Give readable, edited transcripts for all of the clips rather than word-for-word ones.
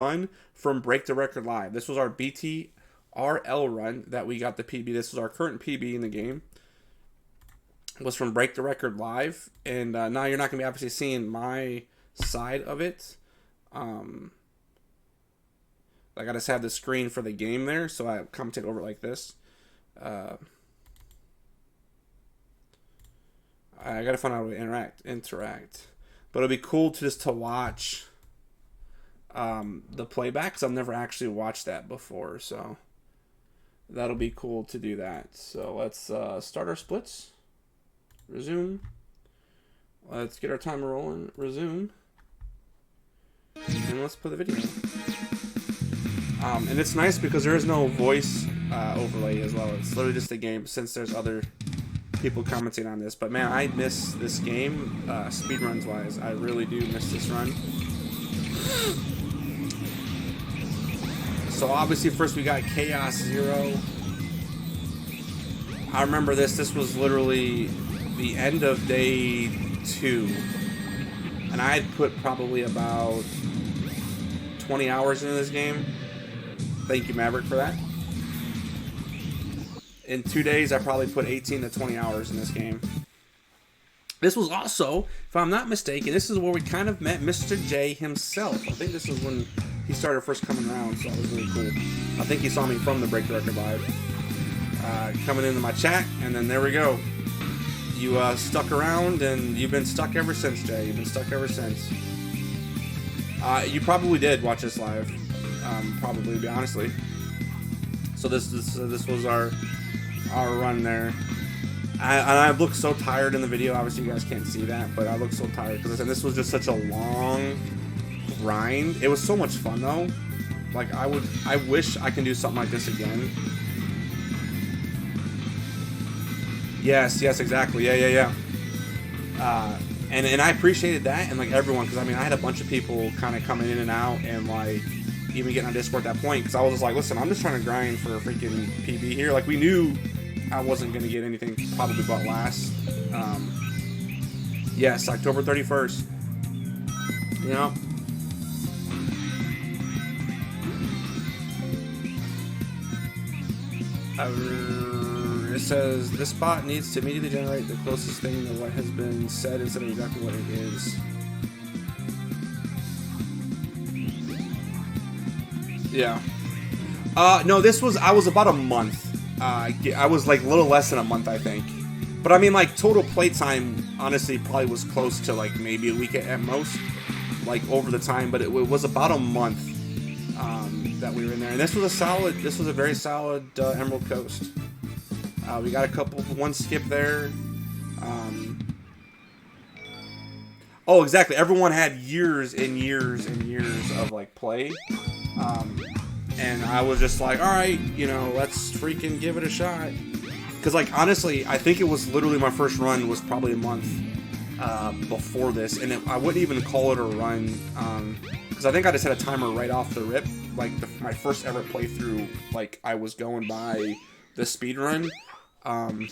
run from Break the Record Live. This was our BTRL run that we got the PB. This was our current PB in the game. It was from Break the Record Live, and now you're not gonna be obviously seeing my side of it. Like I just have the screen for the game there, so I commentate over it like this. I gotta find out how to interact, but it'll be cool to just to watch the playback, because I've never actually watched that before, so that'll be cool to do that. So let's start our splits, resume, let's get our timer rolling, resume, and let's play the video. And it's nice because there is no voice overlay as well. It's literally just a game, since there's other people commenting on this. But man, I miss this game, speedruns wise. I really do miss this run. So obviously first we got Chaos 0. I remember this was literally the end of day 2. And I had put probably about 20 hours into this game. Thank you, Maverick, for that. In 2 days, I probably put 18 to 20 hours in this game. This was also, if I'm not mistaken, this is where we kind of met Mr. J himself. I think this was when he started first coming around, so that was really cool. I think he saw me from the Break the Record Live. Coming into my chat, and then there we go. You stuck around, and you've been stuck ever since, Jay. You've been stuck ever since. You probably did watch this live. Probably, to be honestly. So this was our run there. I look so tired in the video. Obviously, you guys can't see that, but I look so tired because this was just such a long grind. It was so much fun though. Like I wish I can do something like this again. Yes, exactly. Yeah. And I appreciated that, and like everyone, because I mean I had a bunch of people kind of coming in and out, and like even getting on Discord at that point, because I was just like, listen, I'm just trying to grind for a freaking PB here. Like we knew I wasn't going to get anything probably but last. Yes, October 31st. You know. It says, this bot needs to immediately generate the closest thing to what has been said instead of exactly what it is. Yeah. No, I was about a month. I was like a little less than a month, I think. But I mean, like, total playtime, honestly, probably was close to like maybe a week at most, like over the time. But it was about a month that we were in there. And this was a very solid Emerald Coast. We got one skip there. Oh, exactly. Everyone had years and years and years of like play. And I was just like, all right, you know, let's freaking give it a shot. Because, like, honestly, I think it was literally my first run was probably a month before this. And I wouldn't even call it a run. Because I think I just had a timer right off the rip. Like, my first ever playthrough, like, I was going by the speed run. And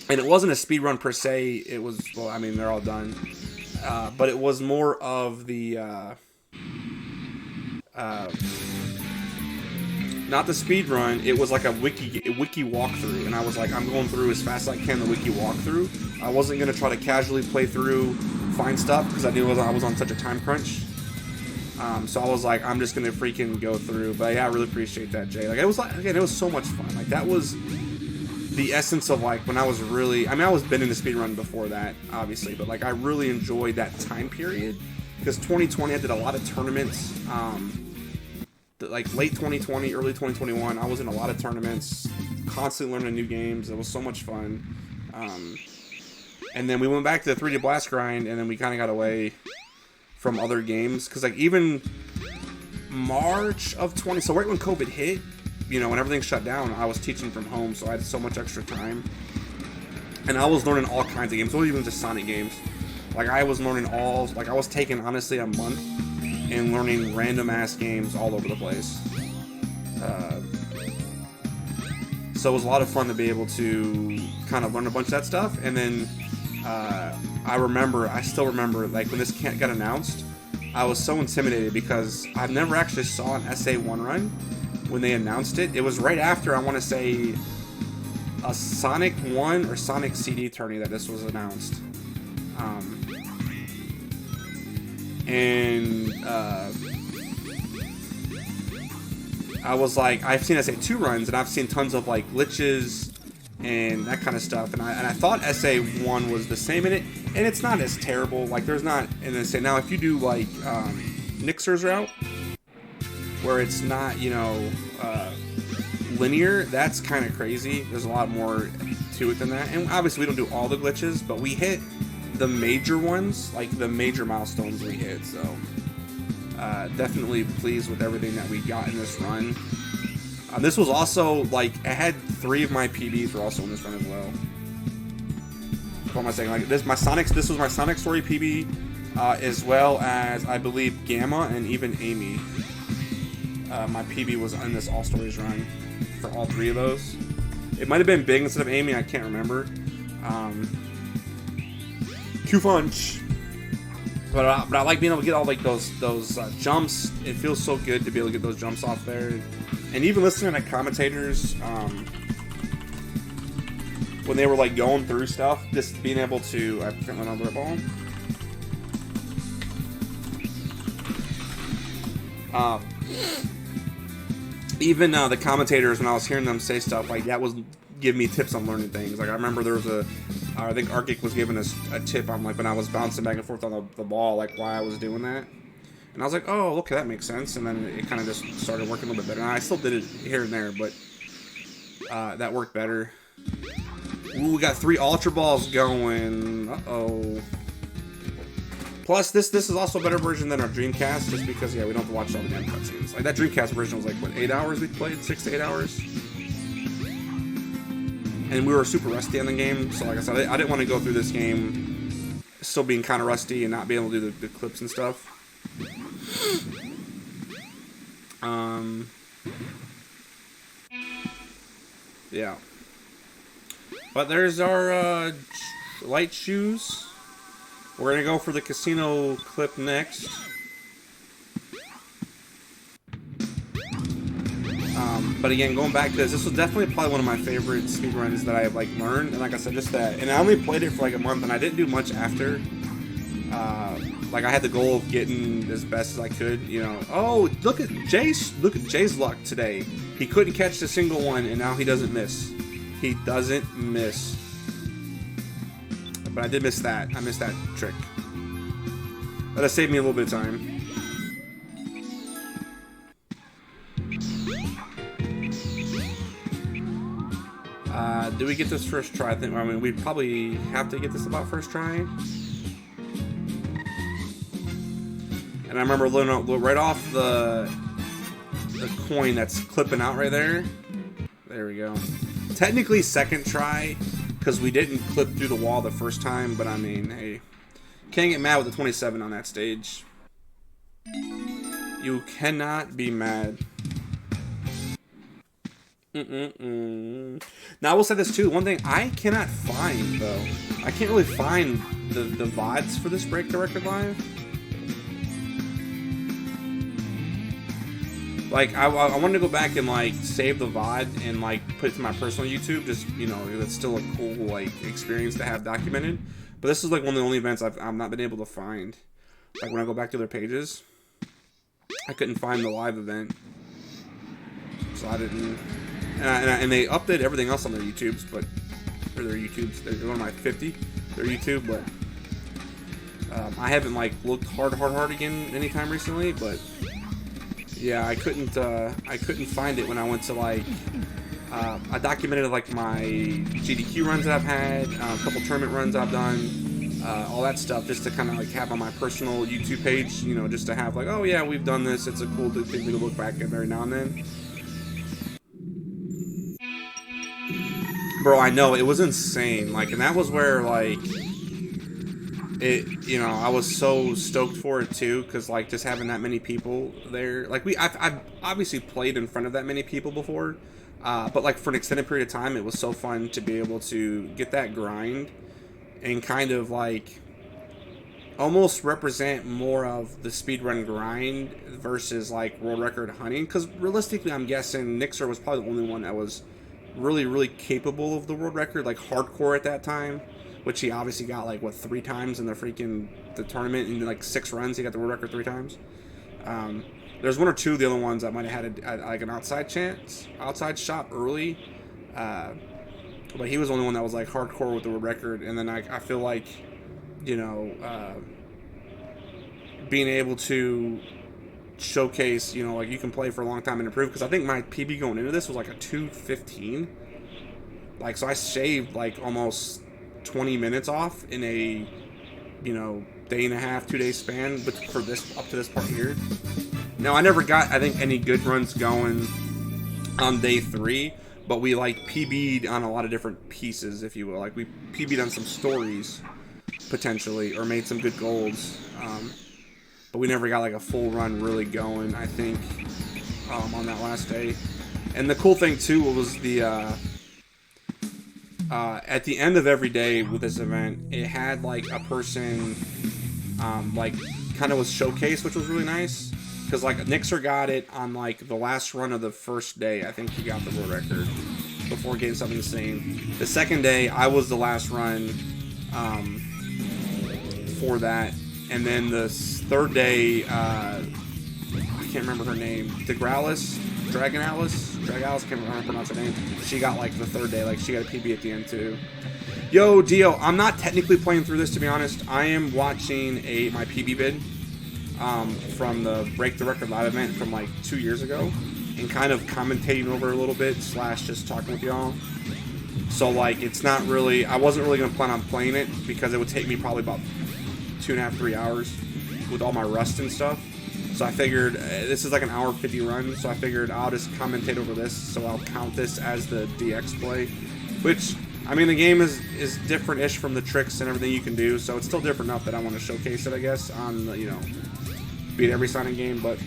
it wasn't a speed run per se. It was, well, I mean, they're all done. But it was more of the... not the speed run, it was like a wiki walkthrough, and I was like, I'm going through as fast as I can the wiki walkthrough. I wasn't going to try to casually play through, find stuff, because I knew I was on such a time crunch. So I was like, I'm just going to freaking go through. But yeah, I really appreciate that, Jay. Like, it was like, again, it was so much fun. Like, that was the essence of like when I was really, I mean, I was been in the speed run before that, obviously, but like I really enjoyed that time period, because 2020 I did a lot of tournaments. Like late 2020, early 2021, I was in a lot of tournaments, constantly learning new games. It was so much fun. And then we went back to the 3D Blast grind, and then we kind of got away from other games. Because like even March of 20, so right when COVID hit, you know, when everything shut down, I was teaching from home, so I had so much extra time. And I was learning all kinds of games, not even just Sonic games. Like I was learning I was taking honestly a month and learning random ass games all over the place. So it was a lot of fun to be able to kind of learn a bunch of that stuff. And then I still remember, like when this got announced, I was so intimidated because I've never actually saw an SA1 run when they announced it. It was right after, I want to say, a Sonic 1 or Sonic CD tourney that this was announced. I was like, I've seen SA2 runs, and I've seen tons of like glitches and that kind of stuff, and I thought SA1 was the same in it, and it's not as terrible. Like, there's not, and they say now if you do like Nixer's route, where it's not, you know, linear, that's kind of crazy. There's a lot more to it than that, and obviously we don't do all the glitches, but we hit the major ones, like the major milestones we hit. So definitely pleased with everything that we got in this run. This was also like, I had 3 of my PBs were also in this run as well. What am I saying? Like this, this was my Sonic Story PB, as well as I believe Gamma and even Amy. My PB was in this All Stories run for all 3 of those. It might have been Big instead of Amy, I can't remember. Q-Funch. But I like being able to get all like those jumps. It feels so good to be able to get those jumps off there. And even listening to commentators, when they were like going through stuff, just being able to, I forgot my number ball. Even the commentators, when I was hearing them say stuff, like that was giving me tips on learning things. Like I remember there was I think Arctic was giving us a tip on like when I was bouncing back and forth on the ball, like why I was doing that. And I was like, oh, okay, that makes sense. And then it kind of just started working a little bit better. And I still did it here and there, but that worked better. Ooh, we got 3 Ultra Balls going. Uh-oh. Plus, this is also a better version than our Dreamcast, just because, yeah, we don't have to watch all the damn cutscenes. Like, that Dreamcast version was like, what, 8 hours we played? 6 to 8 hours? And we were super rusty on the game, so like I said, I didn't want to go through this game still being kind of rusty and not being able to do the clips and stuff. Yeah. But there's our light shoes. We're gonna go for the casino clip next. But again, going back to this was definitely probably one of my favorite speedruns that I've like learned. And like I said, just that, and I only played it for like a month, and I didn't do much after. Like I had the goal of getting as best as I could, you know. Oh, look at Jay's luck today. He couldn't catch a single one, and now he doesn't miss. He doesn't miss. But I did miss that. I missed that trick. But that saved me a little bit of time. Do we get this first try? I mean, we probably have to get this about first try. And I remember looking right off the coin that's clipping out right there. There we go. Technically second try, because we didn't clip through the wall the first time, but I mean, hey, can't get mad with the 27 on that stage. You cannot be mad. Now I will say this too, one thing I cannot find though, I can't really find the VODs for this Break the Record Live. Like I wanted to go back and like save the VOD and like put it to my personal YouTube, just, you know, it's still a cool like experience to have documented. But this is like one of the only events I've not been able to find. Like when I go back to their pages, I couldn't find the live event, so I didn't. And they update everything else on their YouTubes, but or their YouTubes. They're one of my 50. Their YouTube, but I haven't like looked hard again anytime recently. But yeah, I couldn't find it when I went to like I documented like my GDQ runs that I've had, a couple tournament runs I've done, all that stuff, just to kind of like have on my personal YouTube page, you know, just to have like, oh yeah, we've done this. It's a cool thing to look back at every now and then. Bro, I know, it was insane, like, and that was where, like, it, you know, I was so stoked for it, too, because, like, just having that many people there, like, I've obviously played in front of that many people before, but, like, for an extended period of time, it was so fun to be able to get that grind, and kind of, like, almost represent more of the speedrun grind versus like world record hunting. Because realistically, I'm guessing Nixer was probably the only one that was really capable of the world record, like hardcore at that time, which he obviously got like what 3 times in the tournament in like 6 runs. He got the world record 3 times. There's 1 or 2 of the other ones that might have had like an outside shot early, but he was the only one that was like hardcore with the world record. And then I feel like, you know, being able to showcase, you know, like you can play for a long time and improve, because I think my PB going into this was like a 2:15, like, so I shaved like almost 20 minutes off in a, you know, day and a half, 2 day span, but for this up to this part here. Now I never got, I think, any good runs going on day 3, but we like PB'd on a lot of different pieces, if you will. Like we PB'd on some stories potentially, or made some good golds, but we never got like a full run really going, I think, on that last day. And the cool thing too was the at the end of every day with this event, it had like a person like kind of was showcased, which was really nice, because like Nixer got it on like the last run of the first day. I think he got the world record before getting something insane. The second day I was the last run for that, and then the third day, I can't remember her name, Dragon Alice, can't remember how to pronounce her name. She got like the third day, like she got a PB at the end too. Yo, Dio, I'm not technically playing through this, to be honest. I am watching my PB vid from the Break the Record live event from like 2 years ago, and kind of commentating over a little bit, / just talking with y'all. So like, it's not really, I wasn't really going to plan on playing it, because it would take me probably about 2.5 to 3 hours with all my rust and stuff. So I figured this is like an hour 50 run, so I figured I'll just commentate over this, so I'll count this as the DX play, which, I mean, the game is different-ish from the tricks and everything you can do, so it's still different enough that I want to showcase it, I guess, on the, you know, beat every Sonic game. But,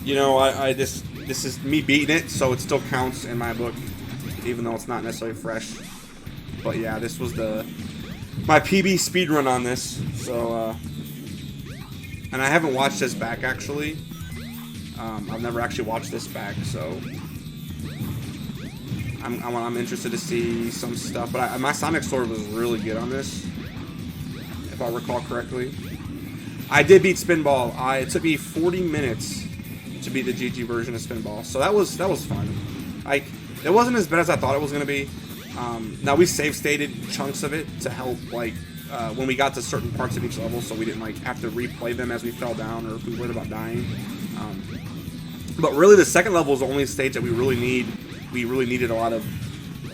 you know, this is me beating it, so it still counts in my book, even though it's not necessarily fresh. But yeah, this was my PB speedrun on this, so, and I haven't watched this back, actually. I've never actually watched this back, so I'm interested to see some stuff. But my Sonic sword was really good on this, if I recall correctly. I did beat Spinball. It took me 40 minutes to beat the GG version of Spinball, so that was fun. Like, it wasn't as bad as I thought it was going to be. Now we save stated chunks of it to help, like, when we got to certain parts of each level, so we didn't like have to replay them as we fell down or if we worried about dying. But really, the second level is the only stage that we really needed a lot of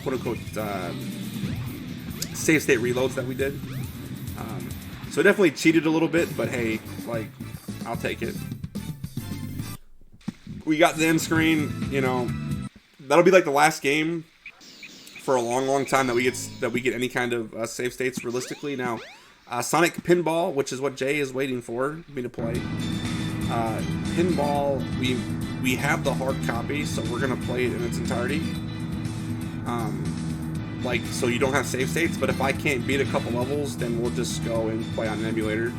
quote-unquote save state reloads that we did. So it definitely cheated a little bit, but hey, like, I'll take it. We got the end screen, you know, that'll be like the last game for a long time that we get any kind of save states realistically. Now, Sonic Pinball, which is what Jay is waiting for me to play. Pinball, we have the hard copy, so we're gonna play it in its entirety. Like, so you don't have save states, but if I can't beat a couple levels, then we'll just go and play on an emulator.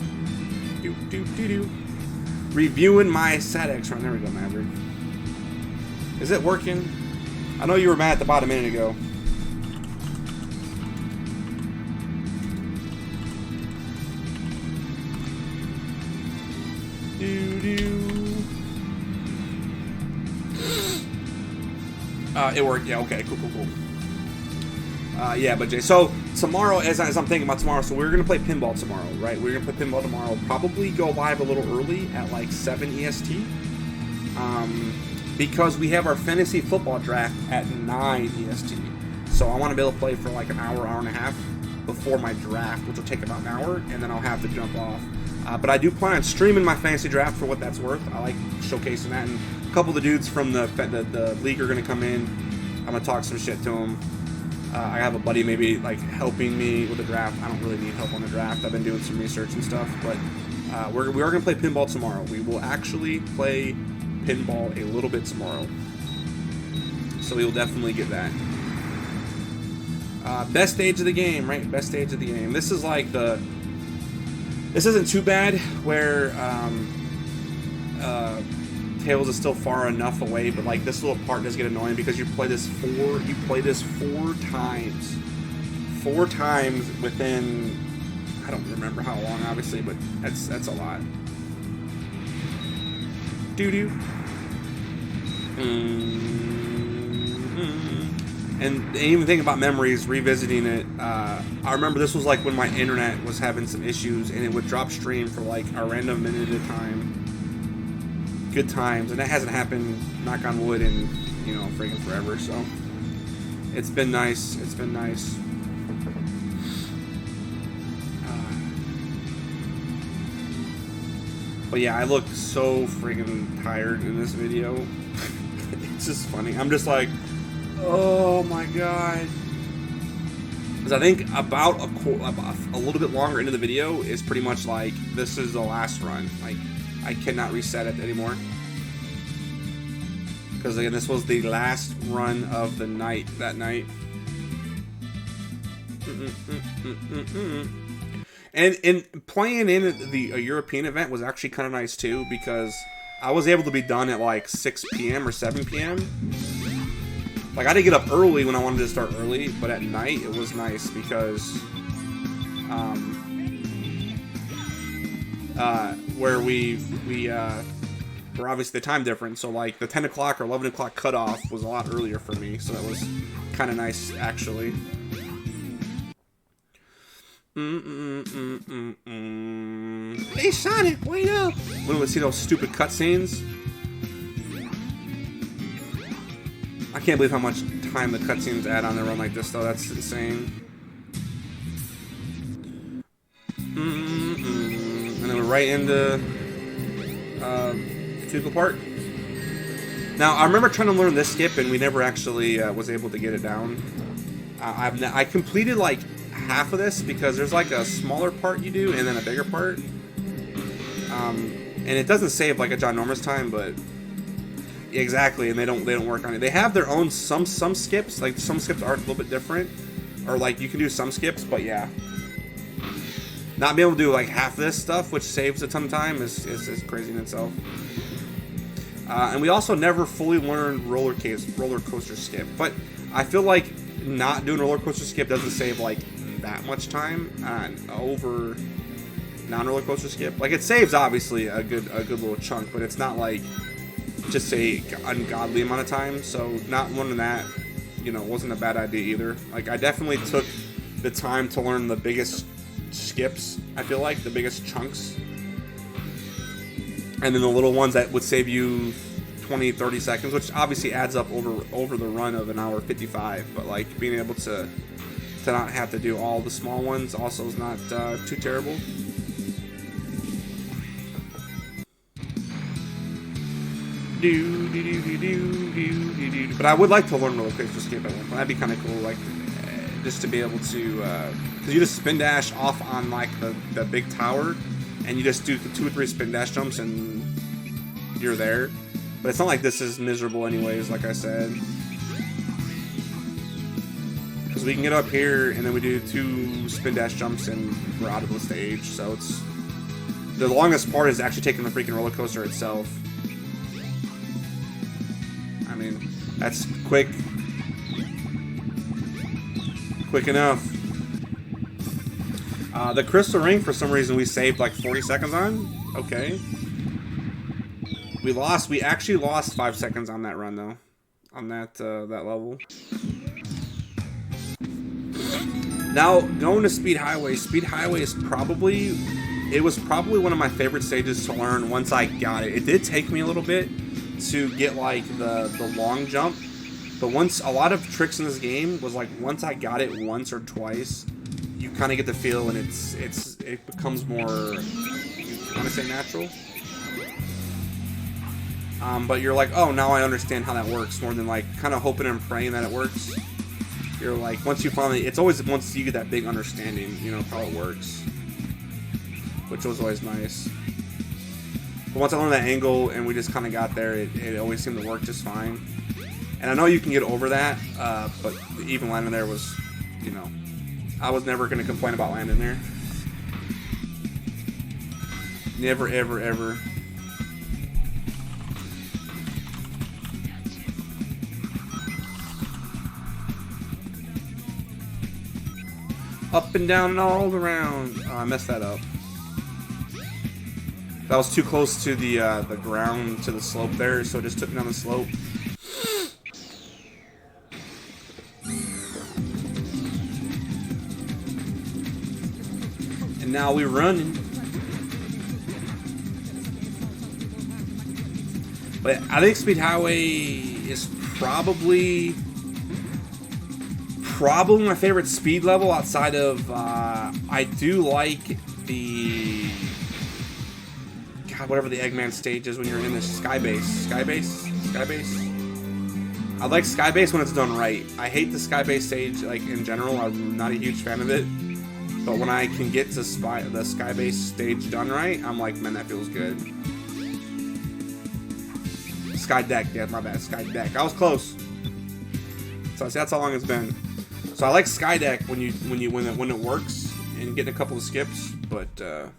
Reviewing my SATX run. There we go, Maverick. Is it working? I know you were mad at the bottom a minute ago. It worked. Yeah, okay, cool. Yeah, but Jay, so tomorrow, as I'm thinking about tomorrow, so we're going to play pinball tomorrow, right? We're going to play pinball tomorrow. Probably go live a little early at like 7 EST. Because we have our fantasy football draft at 9 EST. So I want to be able to play for like an hour and a half before my draft, which will take about an hour, and then I'll have to jump off. But I do plan on streaming my fantasy draft for what that's worth. I like showcasing that, and a couple of the dudes from the league are going to come in. I'm going to talk some shit to them. I have a buddy maybe like helping me with the draft. I don't really need help on the draft. I've been doing some research and stuff, but we are going to play pinball tomorrow. We will actually play pinball a little bit tomorrow, so we will definitely get that. Best stage of the game, right? Best stage of the game. This is like This isn't too bad where Tails is still far enough away, but like this little part does get annoying because you play this four times. 4 times within, I don't remember how long obviously, but that's a lot. Doo-doo. And even thinking about memories, revisiting it, I remember this was like when my internet was having some issues and it would drop stream for like a random minute at a time. Good times, and that hasn't happened, knock on wood, in, you know, freaking forever, so it's been nice. It's been nice. But yeah, I look so friggin' tired in this video. It's just funny. I'm just like, oh my god. Because I think about a little bit longer into the video is pretty much like, this is the last run. Like, I cannot reset it anymore. Because again, this was the last run of the night, that night. And playing in the European event was actually kind of nice too, because I was able to be done at like 6 p.m. or 7 p.m. Like, I didn't get up early when I wanted to start early, but at night it was nice because where we're obviously the time difference, so like the 10 o'clock or 11 o'clock cutoff was a lot earlier for me, so that was kind of nice actually. Hey Sonic, wait up! When we see those stupid cutscenes, I can't believe how much time the cutscenes add on a run like this, though. That's insane. And then we're right into Tuco Park. Now, I remember trying to learn this skip, and we never actually was able to get it down. I completed like half of this because there's like a smaller part you do, and then a bigger part. And it doesn't save like a ginormous time, but exactly, and they don't work on it. They have their own some skips, like some skips are a little bit different, or like you can do some skips, but yeah, not being able to do like half this stuff, which saves a ton of time, is crazy in itself. And we also never fully learned roller coaster skip, but I feel like not doing roller coaster skip doesn't save like that much time over non-roller coaster skip. Like, it saves obviously a good little chunk, but it's not like just a ungodly amount of time. So not learning that, you know, wasn't a bad idea either. Like, I definitely took the time to learn the biggest skips, I feel like the biggest chunks, and then the little ones that would save you 20-30 seconds, which obviously adds up over the run of an hour 55. But like, being able to not have to do all the small ones also is not too terrible. But I would like to learn roller coaster skip at one point. That'd be kind of cool, like just to be able to, because you just spin dash off on like the big tower, and you just do 2 or 3 spin dash jumps and you're there. But it's not like this is miserable anyways, like I said, because we can get up here and then we do 2 spin dash jumps and we're out of the stage. So it's, the longest part is actually taking the freaking roller coaster itself. I mean, that's quick enough. The crystal ring, for some reason, we saved like 40 seconds on. Okay. We actually lost 5 seconds on that run, though. On that level. Now, going to Speed Highway. Speed Highway is probably one of my favorite stages to learn once I got it. It did take me a little bit to get like the long jump, but once, a lot of tricks in this game was like, once I got it once or twice, you kind of get the feel, and it becomes more, you want to say, natural. But you're like, oh, now I understand how that works, more than like kind of hoping and praying that it works. You're like, once you finally, it's always once you get that big understanding, you know, how it works, which was always nice. But once I learned that angle and we just kind of got there, it always seemed to work just fine. And I know you can get over that, but even landing there was, you know, I was never going to complain about landing there. Never, ever, ever. Up and down and all around. Oh, I messed that up. That was too close to the ground, to the slope there, so it just took me down the slope. And now we're running. But I think Speed Highway is probably my favorite speed level outside of, I do like the, God, whatever the Eggman stage is when you're in the Skybase. I like Skybase when it's done right. I hate the Skybase stage, like, in general. I'm not a huge fan of it. But when I can get to the Skybase stage done right, I'm like, man, that feels good. Sky Deck, yeah, my bad, Sky Deck. I was close. So that's how long it's been. So I like Sky Deck when it works and getting a couple of skips, but do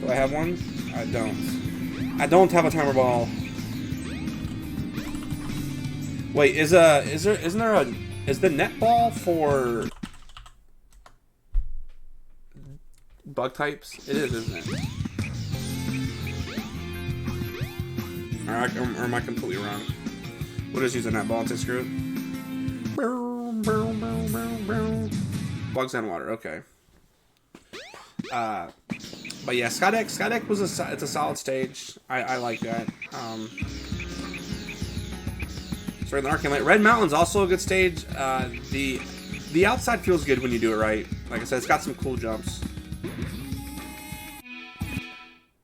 I have one? I don't. I don't have a timer ball. Wait, is the net ball for bug types? It is, isn't it? Or am I completely wrong? We'll just use a net ball to screw it. Bugs and water, okay. But yeah, Sky Deck was it's a solid stage. I like that. Sorry, the Arcane Light. Red Mountain's also a good stage. The outside feels good when you do it right. Like I said, it's got some cool jumps.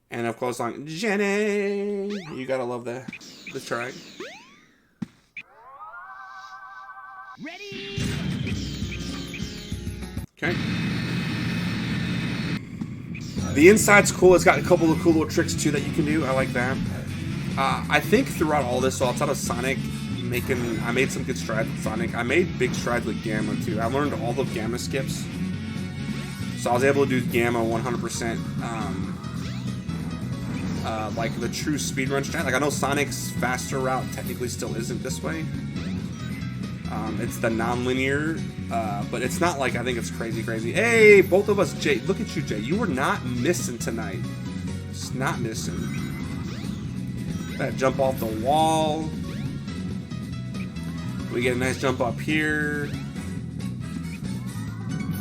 And of course, on Jenny, you gotta love the track. Ready? Okay. The inside's cool. It's got a couple of cool little tricks too that you can do. I like that. I think throughout all this, so outside of Sonic, I made some good strides with Sonic. I made big strides with Gamma too. I learned all the Gamma skips, so I was able to do Gamma 100%. Like the true speedrun strat. Like I know Sonic's faster route technically still isn't this way. It's the non-linear, but it's not like I think it's crazy. Hey, both of us, Jay. Look at you, Jay. You were not missing tonight. Just not missing. That jump off the wall. We get a nice jump up here.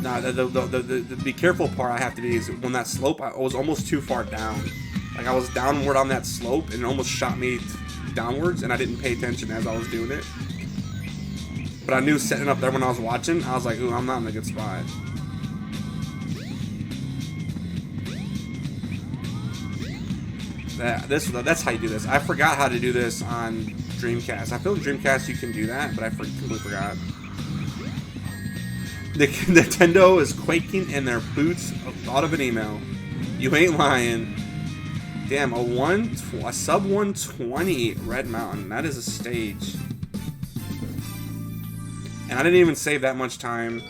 Now, the be careful part I have to be is when that slope, I was almost too far down. Like I was downward on that slope and it almost shot me downwards, and I didn't pay attention as I was doing it. But I knew setting up there when I was watching, I was like, ooh, I'm not in a good spot. That's how you do this. I forgot how to do this on Dreamcast. I feel like Dreamcast you can do that, but I completely forgot. The Nintendo is quaking in their boots. Thought of an email. You ain't lying. Damn, a sub 120 Red Mountain. That is a stage. And I didn't even save that much time.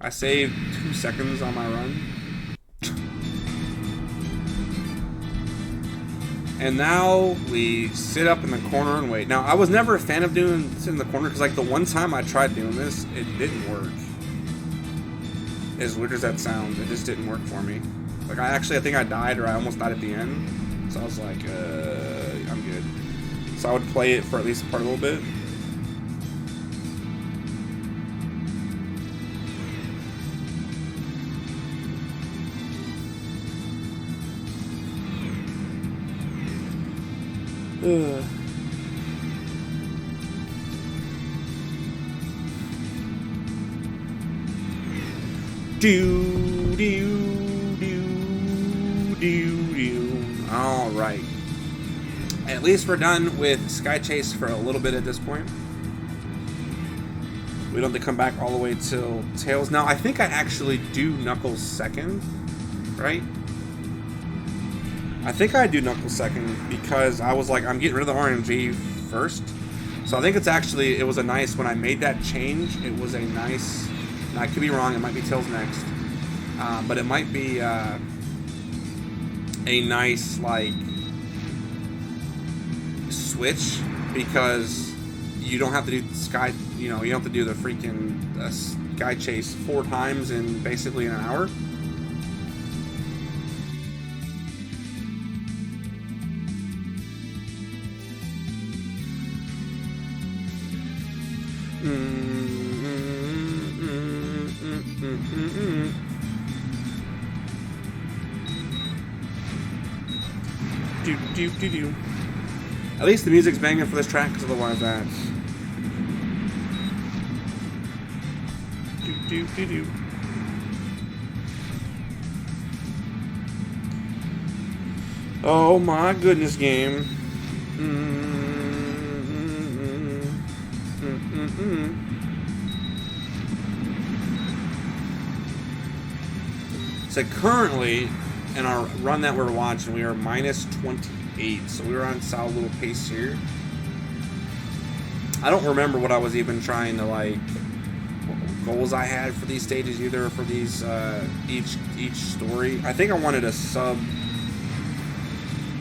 I saved 2 seconds on my run. And now we sit up in the corner and wait. Now, I was never a fan of doing sit in the corner because, like, the one time I tried doing this, it didn't work. As weird as that sounds, it just didn't work for me. Like, I think I died, or I almost died at the end. So I was like, I'm good. So I would play it for at least part a little bit. Ugh. All right. At least we're done with Sky Chase for a little bit at this point. We don't have to come back all the way till Tails. Now, I think I actually do Knuckles second, right? I think I do Knuckles second because I was like, I'm getting rid of the RNG first. So I think it's actually, it was a nice, when I made that change, it was a nice, I could be wrong, it might be Tails next, but it might be a nice, like, switch, because you don't have to do sky, you know, you don't have to do the freaking sky chase 4 times in basically an hour. Do. At least the music's banging for this track, because otherwise that's... Do. Oh my goodness, game. So currently, in our run that we're watching, we are minus 28. So we were on a solid little pace here. I don't remember what I was even trying to, like, what goals I had for these stages either, for these each story. I think I wanted a sub.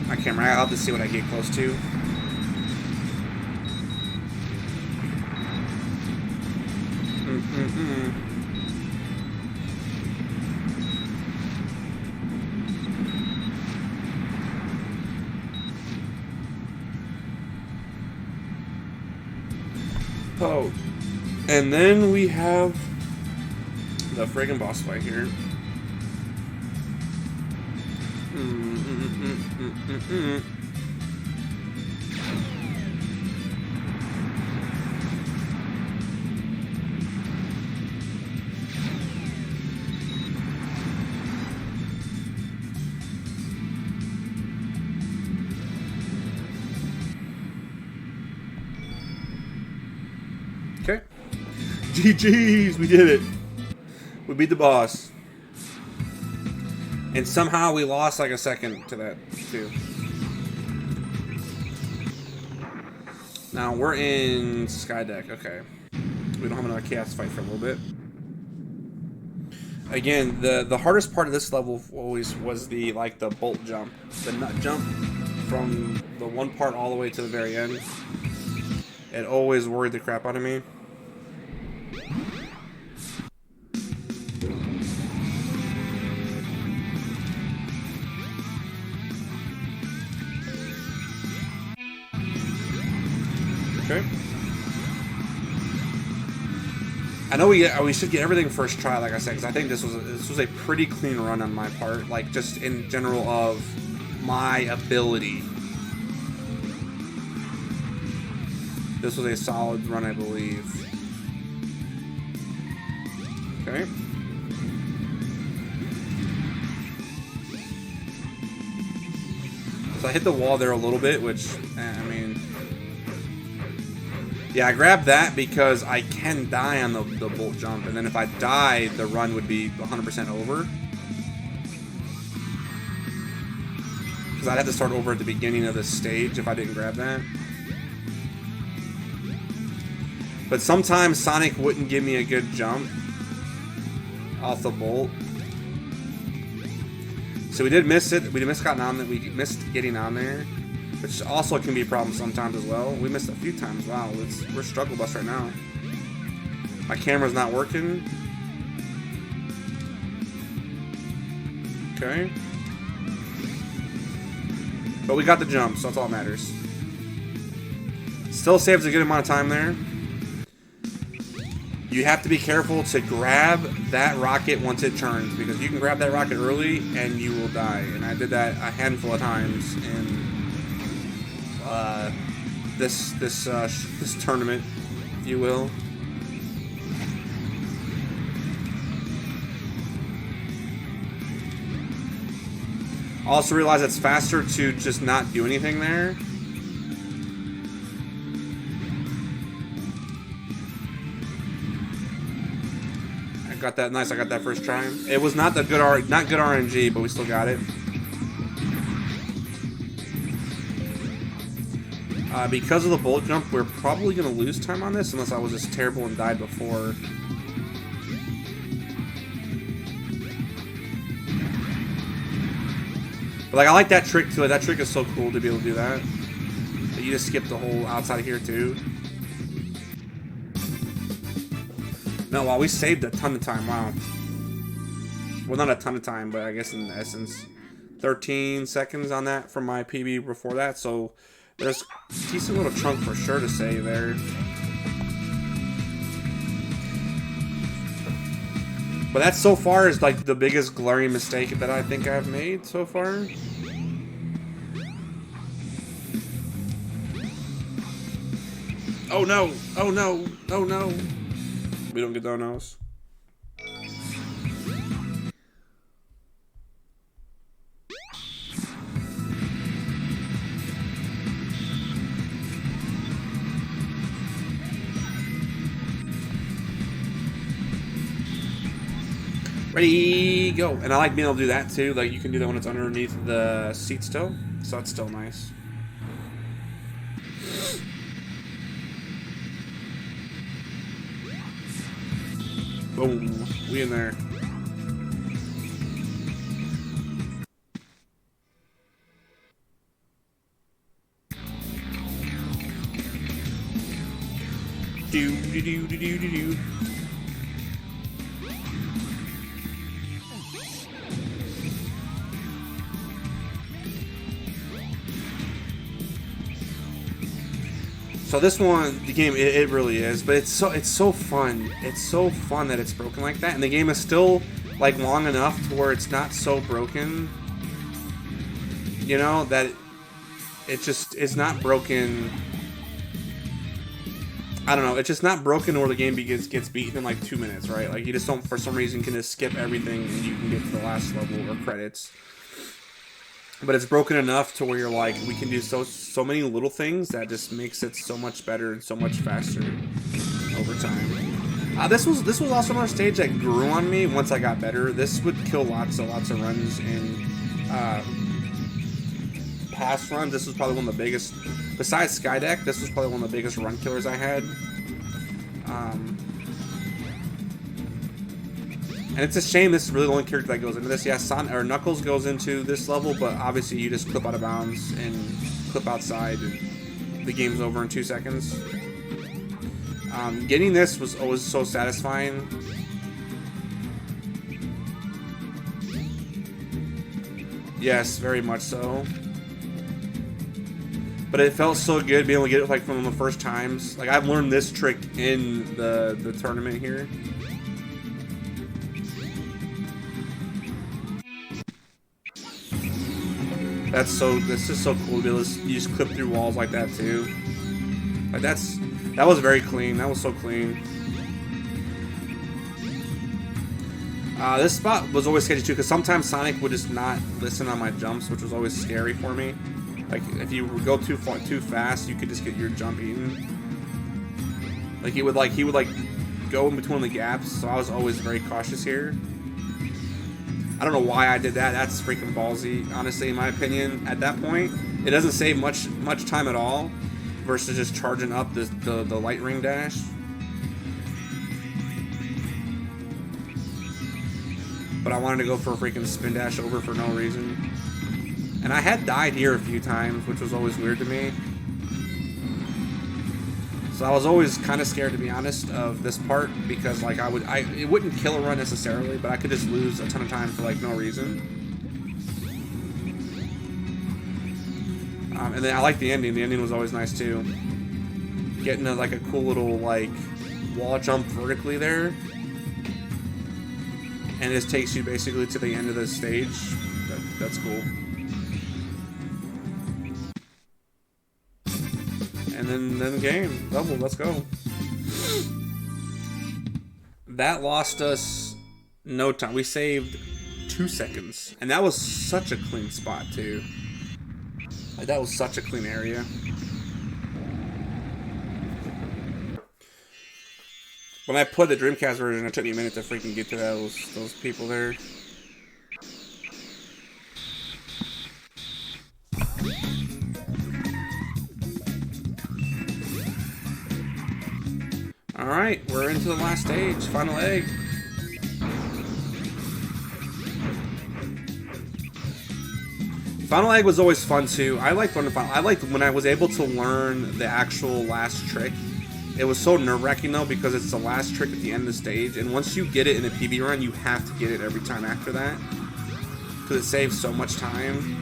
I can't remember. I'll have to see what I get close to. Oh, and then we have the friggin' boss fight here. Okay. GG's, we did it. We beat the boss. And somehow we lost like a second to that, too. Now we're in Skydeck, okay. We don't have another chaos fight for a little bit. Again, the hardest part of this level always was the bolt jump. The nut jump from the one part all the way to the very end. It always worried the crap out of me. Okay. I know we should get everything first try, like I said, because I think this was a pretty clean run on my part, like just in general of my ability. This was a solid run, I believe. Okay. So I hit the wall there a little bit, which, I mean... Yeah, I grabbed that because I can die on the bolt jump, and then if I die, the run would be 100% over. Because I'd have to start over at the beginning of the stage if I didn't grab that. But sometimes Sonic wouldn't give me a good jump off the bolt. So we did miss it. We missed getting on there. Which also can be a problem sometimes as well. We missed a few times. Wow, we're struggle bus right now. My camera's not working. Okay. But we got the jump, so that's all that matters. Still saves a good amount of time there. You have to be careful to grab that rocket once it turns, because you can grab that rocket early and you will die. And I did that a handful of times in this tournament, if you will. Also realize it's faster to just not do anything there. I got that nice. I got that first try. It was not the good RNG, but we still got it. Because of the bullet jump, we're probably going to lose time on this unless I was just terrible and died before. But like, I like that trick too. That trick is so cool to be able to do that. You just skip the whole outside here too. No, wow, we saved a ton of time. Wow. Well, not a ton of time, but I guess in essence, 13 seconds on that from my PB before that. So there's a decent little chunk for sure to save there. But that so far is like the biggest glaring mistake that I think I've made so far. Oh no! Oh no! Oh no! We don't get donos. Ready, go. And I like being able to do that too. Like, you can do that when it's underneath the seat still. So that's still nice. Boom. We in there. Do do do do do do do. So this one, the game, it really is, but it's so fun. It's so fun that it's broken like that, and the game is still like long enough to where it's not so broken. You know, that it just is not broken. I don't know. It's just not broken where the game gets beaten in like 2 minutes, right? Like, you just don't, for some reason, can just skip everything and you can get to the last level or credits. But it's broken enough to where you're like, we can do so many little things that just makes it so much better and so much faster over time. This was also another stage that grew on me once I got better. This would kill lots of runs in past runs. This was probably one of the biggest, besides Skydeck, this was probably one of the biggest run killers I had. And it's a shame this is really the only character that goes into this. Yeah, Knuckles goes into this level, but obviously you just clip out of bounds and clip outside, and the game's over in 2 seconds. Getting this was always so satisfying. Yes, very much so. But it felt so good being able to get it like from the first times. Like, I've learned this trick in the tournament here. This is so cool to be able to, you just clip through walls like that too. Like, that was very clean. That was so clean. This spot was always sketchy too, because sometimes Sonic would just not listen on my jumps, which was always scary for me. Like, if you go too fast, you could just get your jump eaten. Like, he would go in between the gaps, so I was always very cautious here. I don't know why I did that. That's freaking ballsy, honestly, in my opinion. At that point, it doesn't save much time at all versus just charging up the light ring dash. But I wanted to go for a freaking spin dash over for no reason. And I had died here a few times, which was always weird to me. So I was always kind of scared, to be honest, of this part, because like it wouldn't kill a run necessarily, but I could just lose a ton of time for like no reason. And then I like the ending. The ending was always nice too. Getting like a cool little like wall jump vertically there, and it just takes you basically to the end of the stage. That's cool. And then game. Double, let's go. That lost us no time. We saved 2 seconds. And that was such a clean spot, too. Like, that was such a clean area. When I played the Dreamcast version, it took me a minute to freaking get to those people there. Alright, we're into the last stage. Final egg. Final egg was always fun too. I liked learning final. I liked when I was able to learn the actual last trick. It was so nerve-wracking though, because it's the last trick at the end of the stage, and once you get it in a PB run, you have to get it every time after that, because it saves so much time.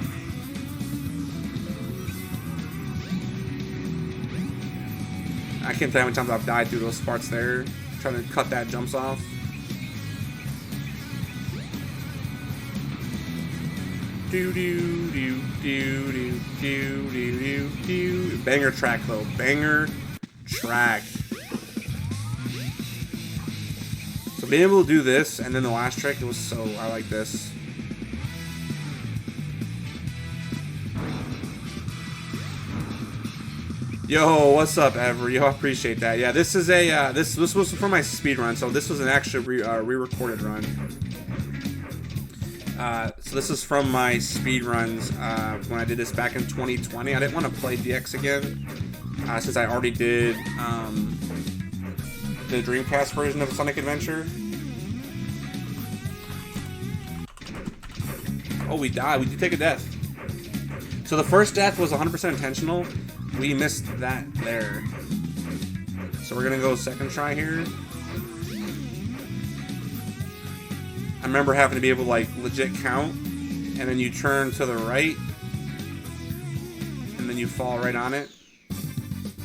I can't tell you how many times I've died through those parts there, trying to cut that jumps off. Do do do do do do do do. Banger track though, banger track. So being able to do this and then the last trick, it was so, I like this. Yo, what's up, Ever? Yo, I appreciate that. Yeah, this is a this was for my speed run, so this was an actual re-recorded run. So this is from my speed runs when I did this back in 2020. I didn't want to play DX again since I already did the Dreamcast version of Sonic Adventure. Oh, we died. We did take a death. So the first death was 100% intentional. We missed that there. So we're gonna go second try here. I remember having to be able to like legit count, and then you turn to the right, and then you fall right on it,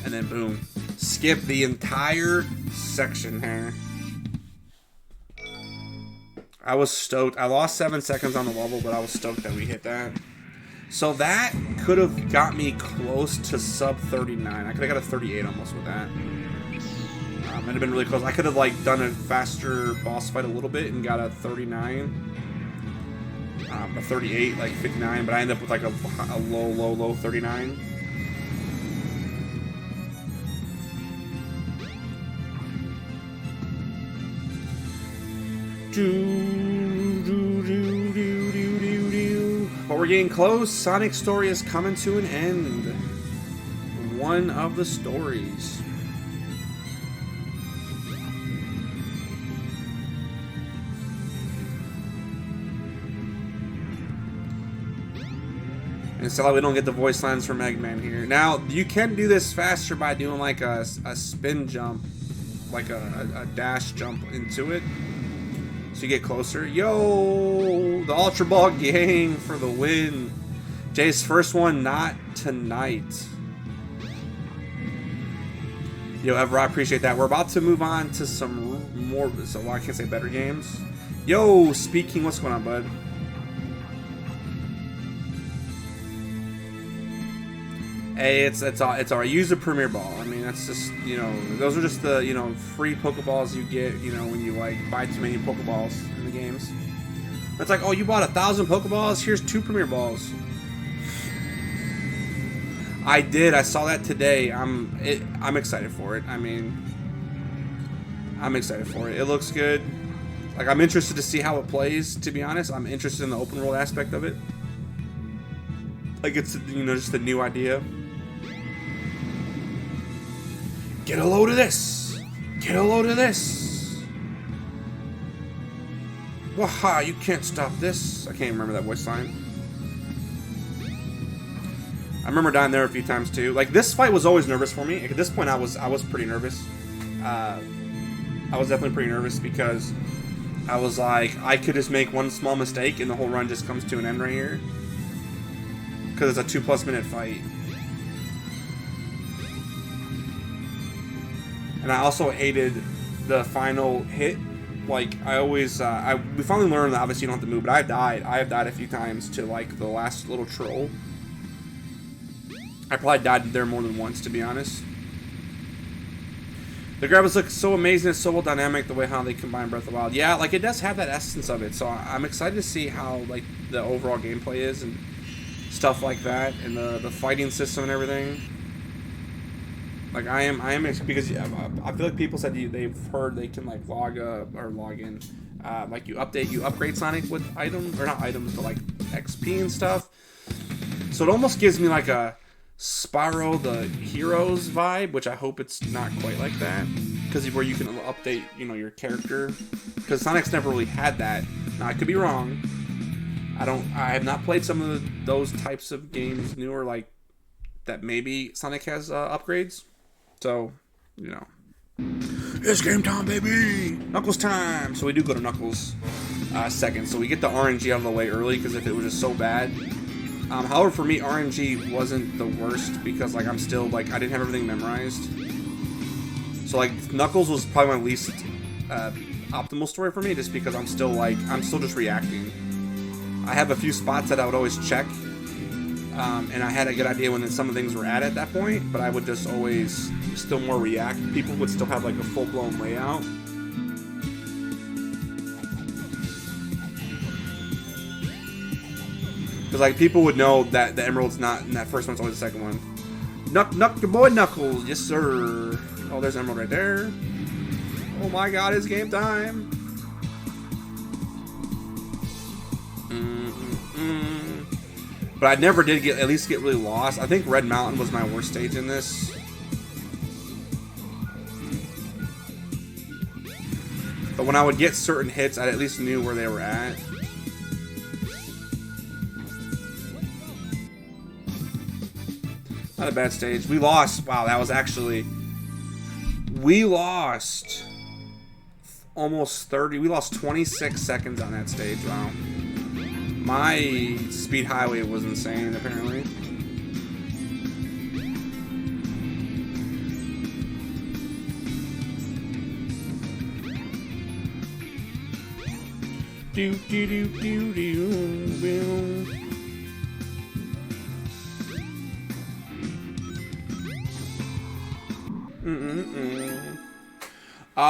and then boom. Skip the entire section here. I was stoked. I lost 7 seconds on the level, but I was stoked that we hit that. So that could have got me close to sub 39. I could have got a 38 almost with that. It'd have been really close. I could have like done a faster boss fight a little bit and got a 39. A 38, like 59, but I ended up with like a low 39. But we're getting close. Sonic's story is coming to an end. One of the stories. And it's like we don't get the voice lines from Eggman here. Now, you can do this faster by doing like a spin jump, like a dash jump into it. So you get closer. Yo, the Ultra Ball gang for the win. Jay's first one, not tonight. Yo, Ever, I appreciate that. We're about to move on to some more, so well, I can't say better games. Yo, speaking, what's going on, bud? Hey, it's alright. Use the Premier Ball. I mean, that's just, you know, those are just the, you know, free Pokeballs you get, you know, when you like buy too many Pokeballs in the games. It's like, oh, you bought 1,000 Pokeballs? Here's 2 Premier Balls. I did. I saw that today. I'm excited for it. I mean, I'm excited for it. It looks good. Like, I'm interested to see how it plays. To be honest, I'm interested in the open world aspect of it. Like, it's, you know, just a new idea. Get a load of this! Get a load of this! Waha, you can't stop this. I can't remember that voice line. I remember dying there a few times too. Like, this fight was always nervous for me. At this point, I was pretty nervous. I was definitely pretty nervous because I was like, I could just make one small mistake and the whole run just comes to an end right here. Because it's a 2+ minute fight. And I also hated the final hit. Like, I always, we finally learned that obviously you don't have to move, but I have died a few times to, like, the last little troll. I probably died there more than once, to be honest. The graphics look so amazing, it's so well dynamic, the way how they combine Breath of the Wild. Yeah, like, it does have that essence of it, so I'm excited to see how, like, the overall gameplay is and stuff like that, and the fighting system and everything. Like, I am because I feel like people said they've heard they can like log in, like you upgrade Sonic with items, or not items, but like XP and stuff. So it almost gives me like a Spyro the Heroes vibe, which I hope it's not quite like that. because where you can update, you know, your character. Because Sonic's never really had that. Now I could be wrong. I have not played some of those types of games newer, like that. Maybe Sonic has upgrades. So, you know, it's game time, baby. Knuckles time. So we do go to Knuckles second. So we get the RNG out of the way early because if it was just so bad. However, for me, RNG wasn't the worst because like I'm still like I didn't have everything memorized. So like Knuckles was probably my least optimal story for me, just because I'm still just reacting. I have a few spots that I would always check, and I had a good idea when some of the things were at that point, but I would just always still more react. People would still have like a full-blown layout. Because like people would know that the emerald's not in that first one, it's always the second one. Knuck your boy Knuckles, yes sir. Oh, there's an emerald right there. Oh my god, it's game time. But I never did at least get really lost. I think Red Mountain was my worst stage in this. But when I would get certain hits, I at least knew where they were at. Not a bad stage. We lost. Wow, that was actually... We lost almost 30. We lost 26 seconds on that stage. Wow. My speed highway was insane, apparently. Do do do do do.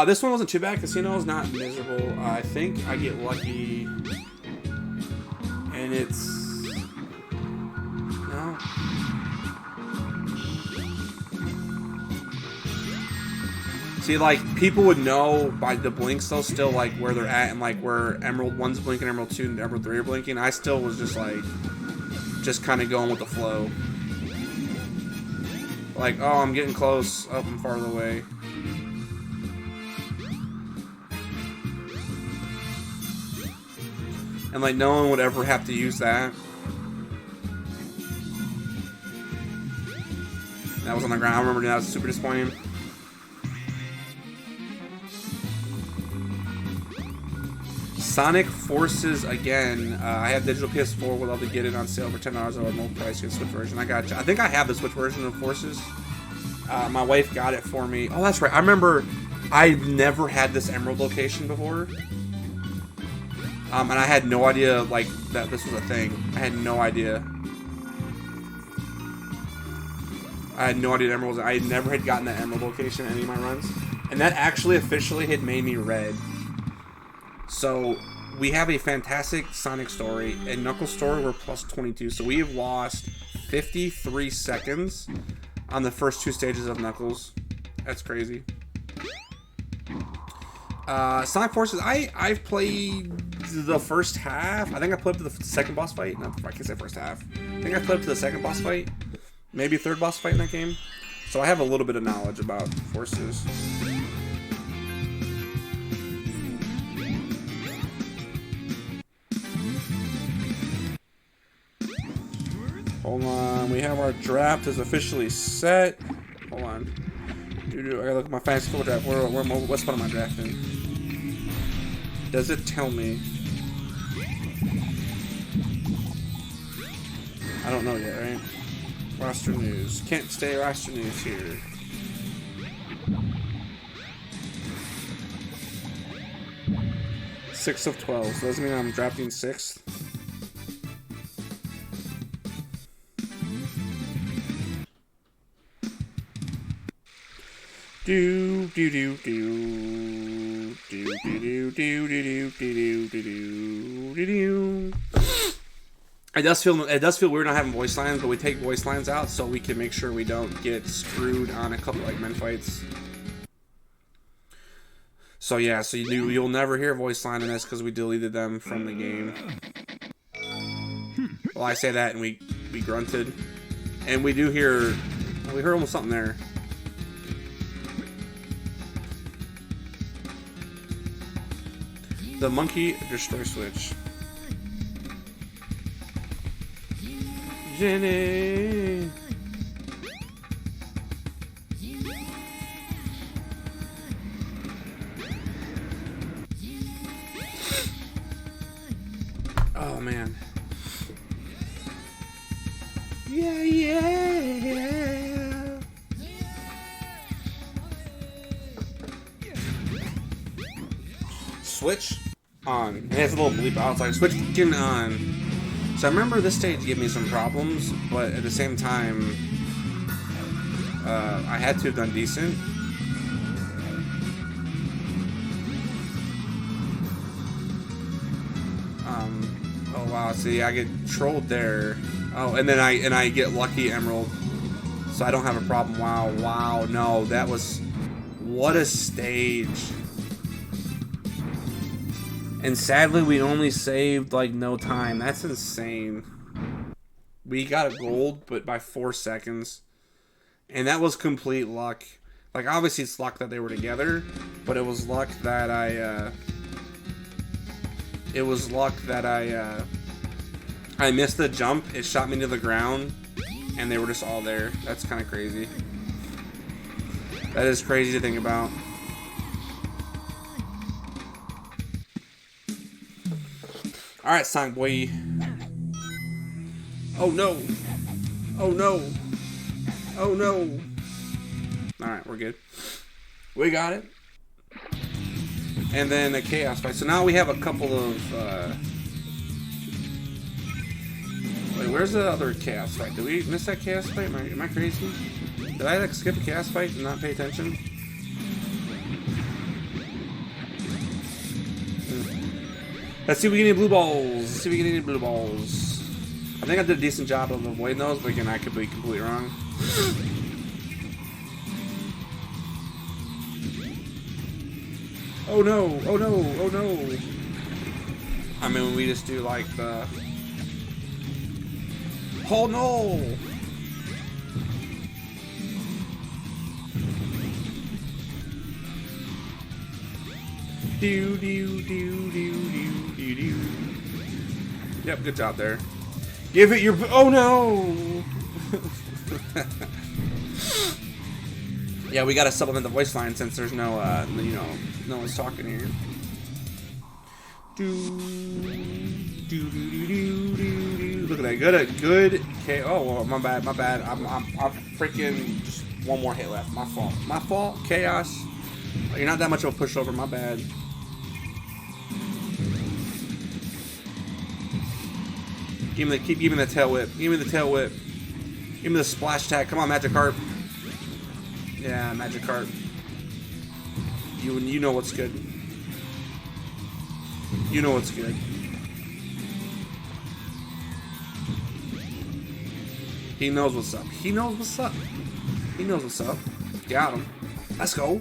This one wasn't too bad. Casino is not miserable. I think I get lucky, and it's no. See, like people would know by the blinks, though, still like where they're at, and like where Emerald 1's blinking, Emerald 2, and Emerald 3 are blinking. I still was just like, kind of going with the flow. Like, oh, I'm getting close. Oh, I'm farther away. And like no one would ever have to use that. That was on the ground. I remember that was super disappointing. Sonic Forces again. I have digital PS4. Would love to get it on sale for $10 or more price. Get Switch version. I got you. I think I have the Switch version of Forces. My wife got it for me. Oh, that's right. I remember I've never had this Emerald location before. And I had no idea, like, that this was a thing. I had no idea. I had no idea Emeralds. I never had gotten that Emerald location in any of my runs. And that actually officially had made me red. So, we have a fantastic Sonic story. And Knuckles story, we're plus 22. So, we have lost 53 seconds on the first two stages of Knuckles. That's crazy. Sonic Forces, I've played the first half. I think I played up to the second boss fight. No, I can't say first half. I think I played up to the second boss fight. Maybe third boss fight in that game. So I have a little bit of knowledge about Forces. Hold on, we have our draft is officially set. Hold on. I gotta look at my fantasy football draft. What spot am I drafting? Does it tell me? I don't know yet, right? Roster news. Can't stay roster news here. Six of 12. So doesn't mean I'm drafting 6th. Do do do do do do do do do do do do do. It does feel weird not having voice lines, but we take voice lines out so we can make sure we don't get screwed on a couple like men fights. So yeah, so you'll never hear voice line in this because we deleted them from the game. Well, I say that and we grunted, and we do hear we heard almost something there. the monkey destroy switch. Jenny. Oh man. Yeah. Switch on. It has a little bleep outside. Switch fucking on. So I remember this stage gave me some problems, but at the same time, I had to have done decent. Oh wow, see, I get trolled there. Oh, and then I get lucky emerald, so I don't have a problem. Wow, no, that was, what a stage. And sadly, we only saved like no time. That's insane. We got a gold, but by 4 seconds, and that was complete luck. Like obviously, it's luck that they were together, but it was luck that I missed the jump. It shot me to the ground, and they were just all there. That's kind of crazy. That is crazy to think about. All right, Sonic boy. Oh no! Oh no! Oh no! All right, we're good. We got it. And then a chaos fight. So now we have a couple of. Wait, where's the other chaos fight? Did we miss that chaos fight? Am I crazy? Did I like skip a chaos fight and not pay attention? Let's see if we get any blue balls. I think I did a decent job of avoiding those, but again, I could be completely wrong. Oh no! Oh no! Oh no! I mean, we just do like the. Oh no! Do. Yep, good job there. Give it your. Oh no! Yeah, we gotta supplement the voice line since there's no, no one's talking here. Look at that, good. Okay. Oh, well, my bad. I'm freaking just one more hit left. My fault. Chaos. You're not that much of a pushover. My bad. Keep giving the tail whip. Give me the tail whip. Give me the splash attack. Come on, Magikarp. Yeah, Magikarp. You know what's good. You know what's good. He knows what's up. He knows what's up. He knows what's up. Got him. Let's go.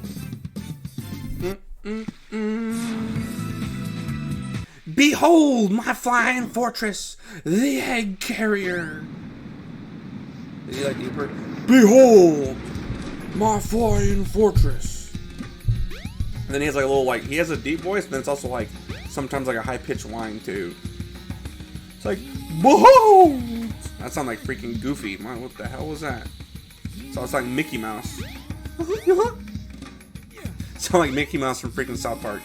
Behold my flying fortress, the egg carrier. Is he like deeper? Behold my flying fortress. And then he has like a little like, he has a deep voice, and then it's also like sometimes like a high pitched whine too. It's like, behold. That sounds like freaking Goofy. Man, what the hell was that? So it's like Mickey Mouse. Sound like Mickey Mouse from freaking South Park.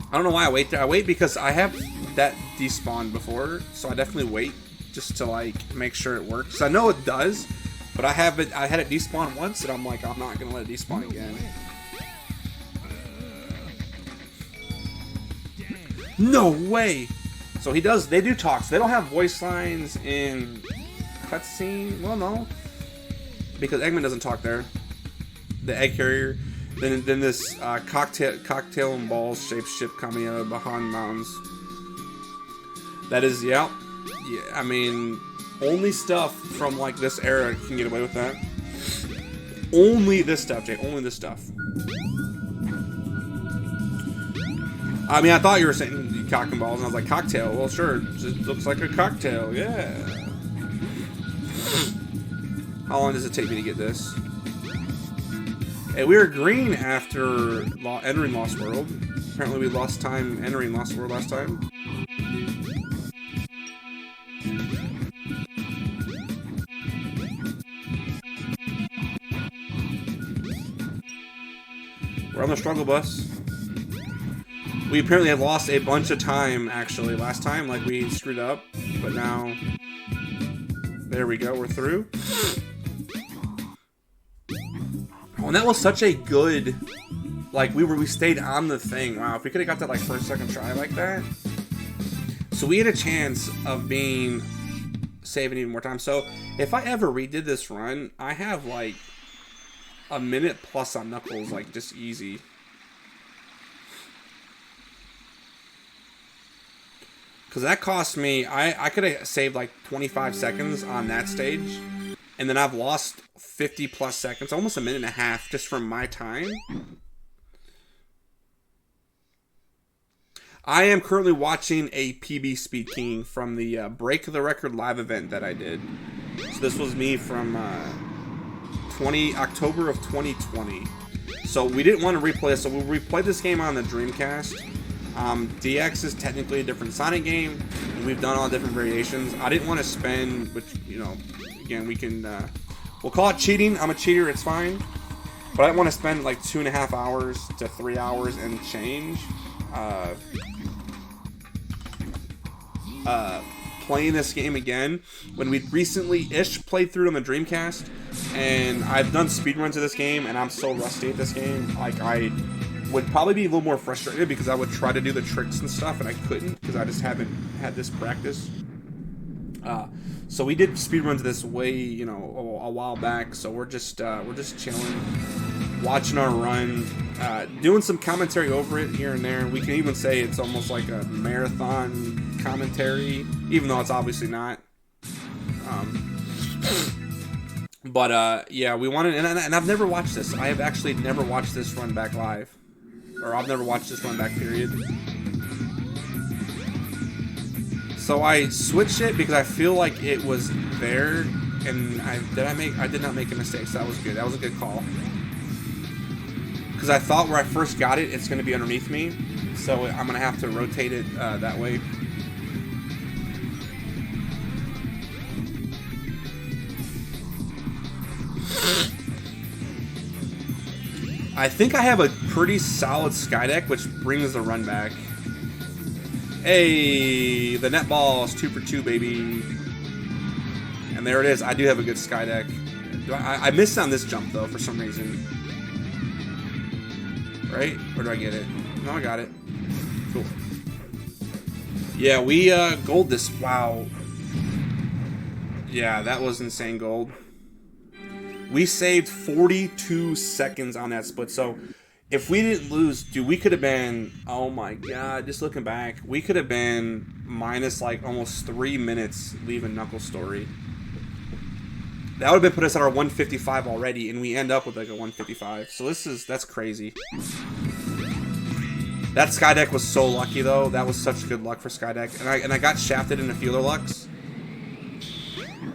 I don't know why I wait there. I wait because I have that despawned before, so I definitely wait just to like make sure it works. I know it does, but I had it despawn once, and I'm like, I'm not gonna let it despawn again. No way. So he does. They do talk. So they don't have voice lines in cutscene. Well, no, because Eggman doesn't talk there. The egg carrier. Then this cocktail and balls shaped ship coming out of behind mountains. That is, yeah. I mean, only stuff from like this era can get away with that. Only this stuff, Jay. Only this stuff. I mean, I thought you were saying cock and balls, and I was like, cocktail. Well, sure. It just looks like a cocktail. Yeah. How long does it take me to get this? Hey, we were green after entering Lost World. Apparently we lost time entering Lost World last time. We're on the struggle bus. We apparently have lost a bunch of time, actually, last time. Like, we screwed up. But now... There we go, we're through. Oh, and that was such a good... Like, we stayed on the thing. Wow, if we could have got that, like, first, second try like that. So we had a chance of being... saving even more time. So, if I ever redid this run, I have, like... a minute plus on Knuckles, like, just easy. Because that cost me... I could have saved, like, 25 seconds on that stage. And then I've lost 50 plus seconds, almost a minute and a half, just from my time. I am currently watching a PB Speed King from the Break the Record live event that I did. So this was me from October of 2020. So we didn't want to replay it, so we replayed this game on the Dreamcast. DX is technically a different Sonic game, and we've done all different variations. I didn't want to spend, which, you know, again, we can, we'll call it cheating. I'm a cheater, it's fine. But I didn't want to spend like 2.5 hours to 3 hours and change playing this game again when we recently-ish played through it on the Dreamcast. And I've done speedruns of this game, and I'm so rusty at this game. Like, I would probably be a little more frustrated because I would try to do the tricks and stuff, and I couldn't because I just haven't had this practice. So we did speedruns of this way, you know, a while back. So we're just chilling, watching our run, doing some commentary over it here and there. We can even say it's almost like a marathon commentary, even though it's obviously not. But yeah, we wanted, and I've never watched this. I have actually never watched this run back live, or I've never watched this run back period. So I switched it because I feel like it was there, and I did not make a mistake. So that was good. That was a good call. Because I thought where I first got it, it's going to be underneath me, so I'm going to have to rotate it that way. I think I have a pretty solid sky deck, which brings the run back. Hey, the net ball is 2 for 2, baby. And there it is. I do have a good sky deck. I missed on this jump, though, for some reason. Right? Where do I get it? No, I got it. Cool. Yeah, we gold this. Wow. Yeah, that was insane gold. We saved 42 seconds on that split. So if we didn't lose, dude, we could have been, oh my god, just looking back, we could have been minus like almost 3 minutes leaving Knuckles' story. That would have been put us at our 155 already, and we end up with like a 155. So that's crazy. That sky deck was so lucky though. That was such good luck for sky deck, and I got shafted in a few other lucks.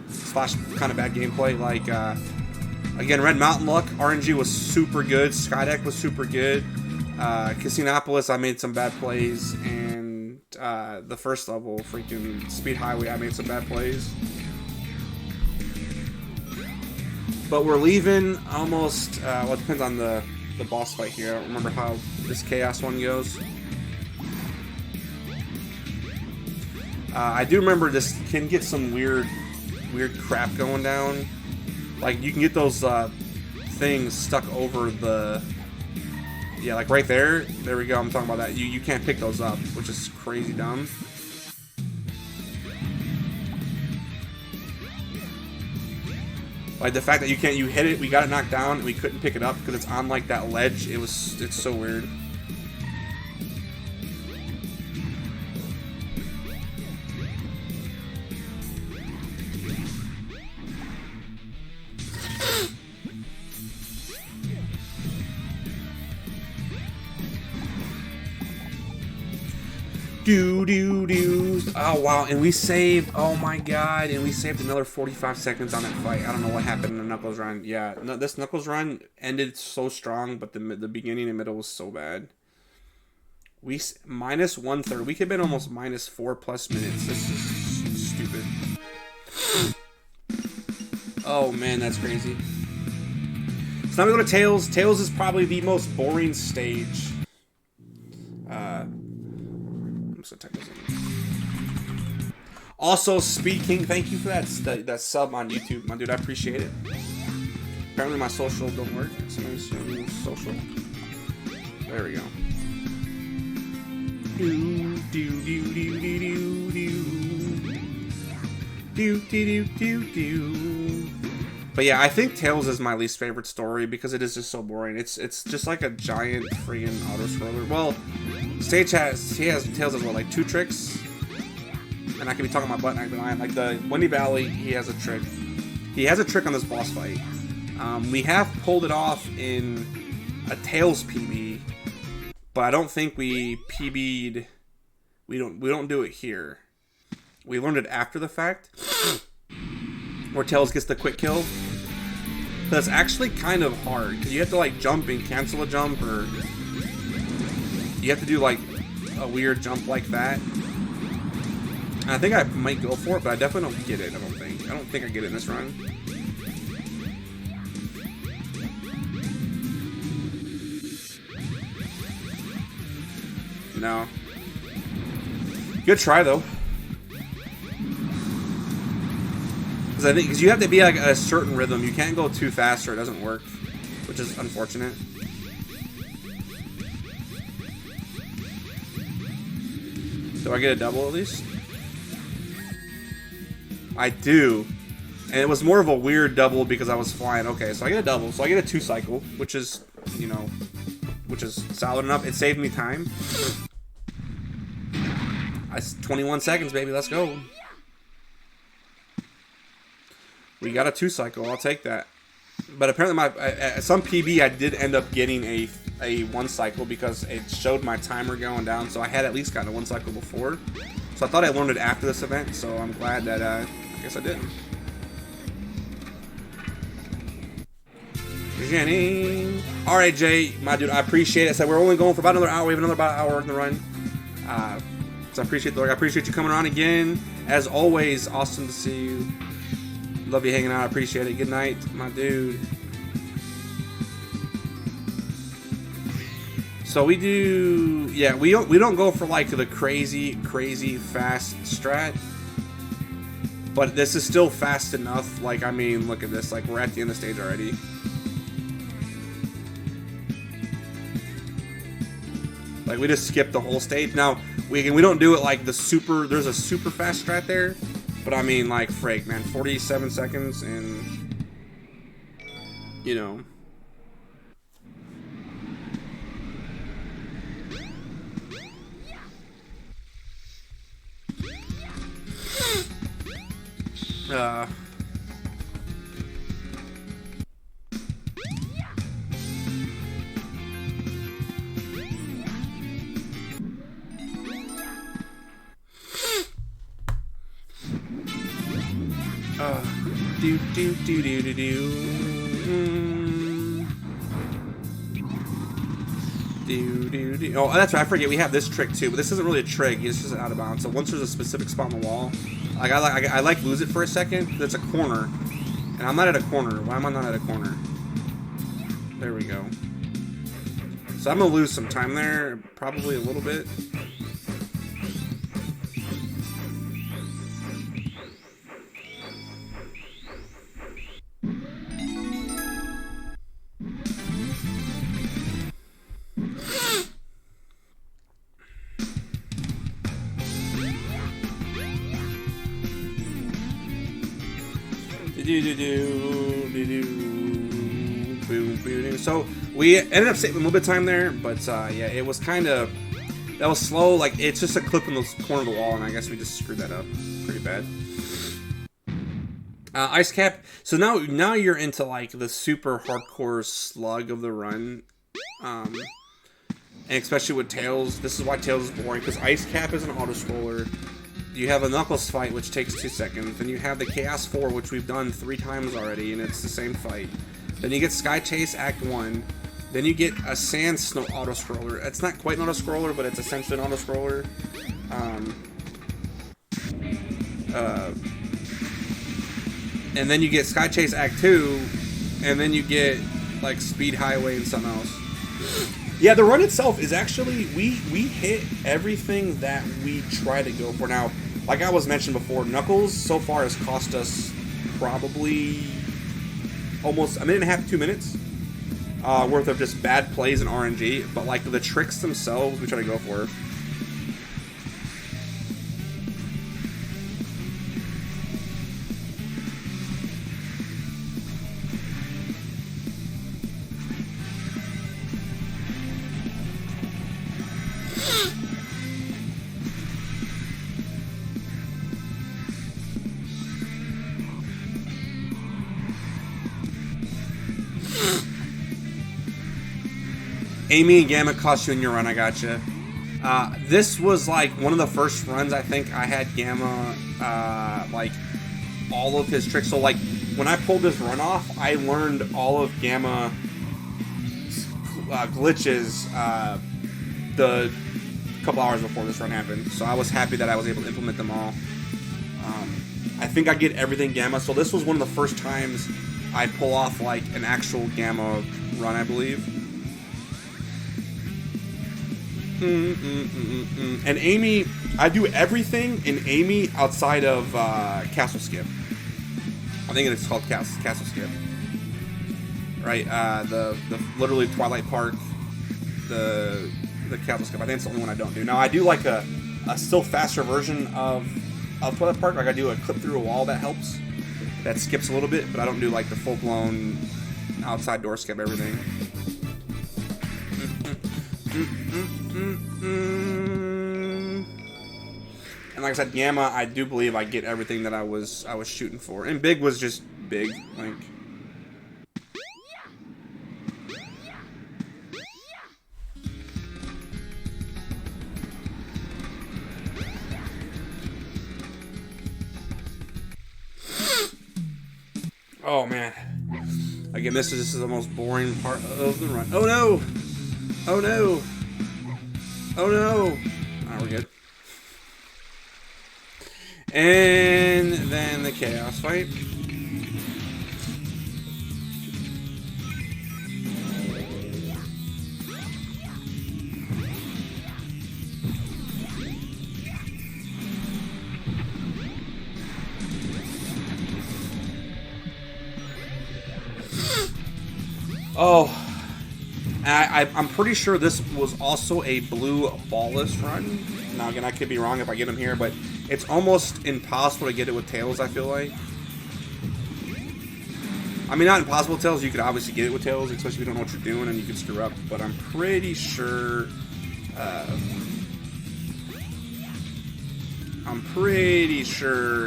Slash kind of bad gameplay, like again, Red Mountain luck, RNG was super good, Skydeck was super good, Casinopolis, I made some bad plays, and the first level, freaking Speed Highway, I made some bad plays. But we're leaving almost, well, it depends on the boss fight here. I don't remember how this Chaos one goes. I do remember this can get some weird crap going down. Like, you can get those things stuck over the... Yeah, like right there. There we go, I'm talking about that. You can't pick those up, which is crazy dumb. Like, the fact that you hit it, we got it knocked down, and we couldn't pick it up because it's on, like, that ledge. It's so weird. Oh wow, and we saved, oh my god, and we saved another 45 seconds on that fight. I don't know what happened in the Knuckles run. Yeah, no, this Knuckles run ended so strong, but the beginning and middle was so bad. Minus 1/3. We could have been almost minus 4+ minutes. This is stupid. Oh man, that's crazy. So now we go to Tails. Tails is probably the most boring stage. I'm just gonna type this in. Also, Speed King, thank you for that sub on YouTube, my dude. I appreciate it. Apparently my social don't work. So let me see social. There we go. Do do do do do do do do do. But yeah, I think Tails is my least favorite story because it is just so boring. It's just like a giant freaking auto scroller. Well, Tails has what, like 2 tricks, and I could be talking about button acting like the Windy Valley. He has a trick. He has a trick on this boss fight. We have pulled it off in a Tails PB, but I don't think we PB'd. We don't do it here. We learned it after the fact, where Tails gets the quick kill. That's actually kind of hard because you have to like jump and cancel a jump, or you have to do like a weird jump like that. And I think I might go for it, but I definitely don't get it. I don't think I get it in this run. No. Good try though. Because you have to be like at a certain rhythm. You can't go too fast or it doesn't work, which is unfortunate. Do I get a double at least? I do. And it was more of a weird double because I was flying. Okay, so I get a double. So I get a 2 cycle, which is, you know, which is solid enough. It saved me time. 21 seconds, baby. Let's go. We got a 2 cycle. I'll take that. But apparently, at some PB, I did end up getting a 1 cycle because it showed my timer going down. So I had at least gotten a 1 cycle before. So I thought I learned it after this event. So I'm glad that I guess I didn't. Jenny. All right, Jay, my dude, I appreciate it. So we're only going for about another hour. We have another about hour in the run. So I appreciate you coming on again. As always, awesome to see you. Love you hanging out. I appreciate it. Good night, my dude. So we do, yeah. We don't go for like the crazy fast strat, but this is still fast enough. Like, I mean, look at this. Like, we're at the end of the stage already. Like, we just skipped the whole stage. Now we don't do it like the super. There's a super fast strat there. But I mean, like, freak, man, 47 seconds, and, you know. Oh, that's right. I forget we have this trick too, but this isn't really a trick. It's just out of bounds. So once there's a specific spot on the wall, like I lose it for a second. That's a corner, and I'm not at a corner. Why am I not at a corner? There we go. So I'm gonna lose some time there, probably a little bit. So we ended up saving a little bit of time there, but yeah, it was kind of, that was slow. Like, it's just a clip in the corner of the wall, and I guess we just screwed that up pretty bad. Ice Cap. So now you're into like the super hardcore slug of the run, and especially with Tails. This is why Tails is boring, because Ice Cap is an auto scroller. You have a Knuckles fight, which takes 2 seconds. Then you have the Chaos 4, which we've done 3 times already, and it's the same fight. Then you get Sky Chase Act 1. Then you get a sand snow auto scroller. It's not quite an auto scroller, but it's essentially an auto scroller. And then you get Sky Chase Act 2, and then you get like Speed Highway and something else. Yeah, the run itself is actually, we hit everything that we try to go for. Now, like I was mentioned before, Knuckles so far has cost us probably almost a minute and a half, 2 minutes worth of just bad plays and RNG. But like the tricks themselves, we try to go for. Amy and Gamma cost you in your run, I gotcha. This was like one of the first runs I think I had Gamma, like all of his tricks. So like when I pulled this run off, I learned all of Gamma glitches the couple hours before this run happened. So I was happy that I was able to implement them all. I think I get everything Gamma. So this was one of the first times I pull off like an actual Gamma run, I believe. And Amy, I do everything in Amy outside of Castle Skip. I think it's called Castle Skip, right? The literally Twilight Park, the Castle Skip. I think it's the only one I don't do. Now I do like a still faster version of Twilight Park. Like I do a clip through a wall that helps, that skips a little bit, but I don't do like the full blown outside door skip everything. And like I said, Gamma, I do believe I get everything that I was shooting for. And Big was just Big, like. Oh man. Again, this is the most boring part of the run. Oh no! Oh no! Oh no! Alright, we're good. And then the chaos fight. Oh. I'm pretty sure this was also a blue ballless run. Now again, I could be wrong if I get him here, but it's almost impossible to get it with Tails, I feel like. I mean, not impossible with Tails, you could obviously get it with Tails, especially if you don't know what you're doing and you can screw up, but I'm pretty sure...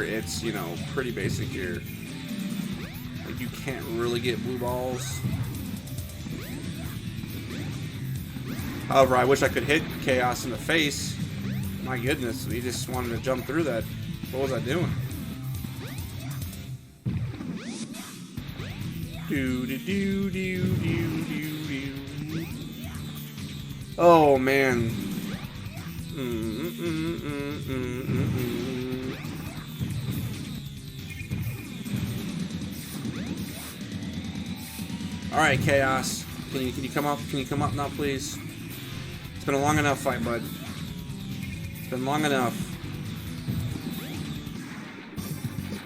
it's, you know, pretty basic here. Like, you can't really get blue balls. However, I wish I could hit Chaos in the face. My goodness, he just wanted to jump through that. What was I doing? Oh man. All right, Chaos. Can you come up? Can you come up now, please? It's been a long enough fight, bud. It's been long enough.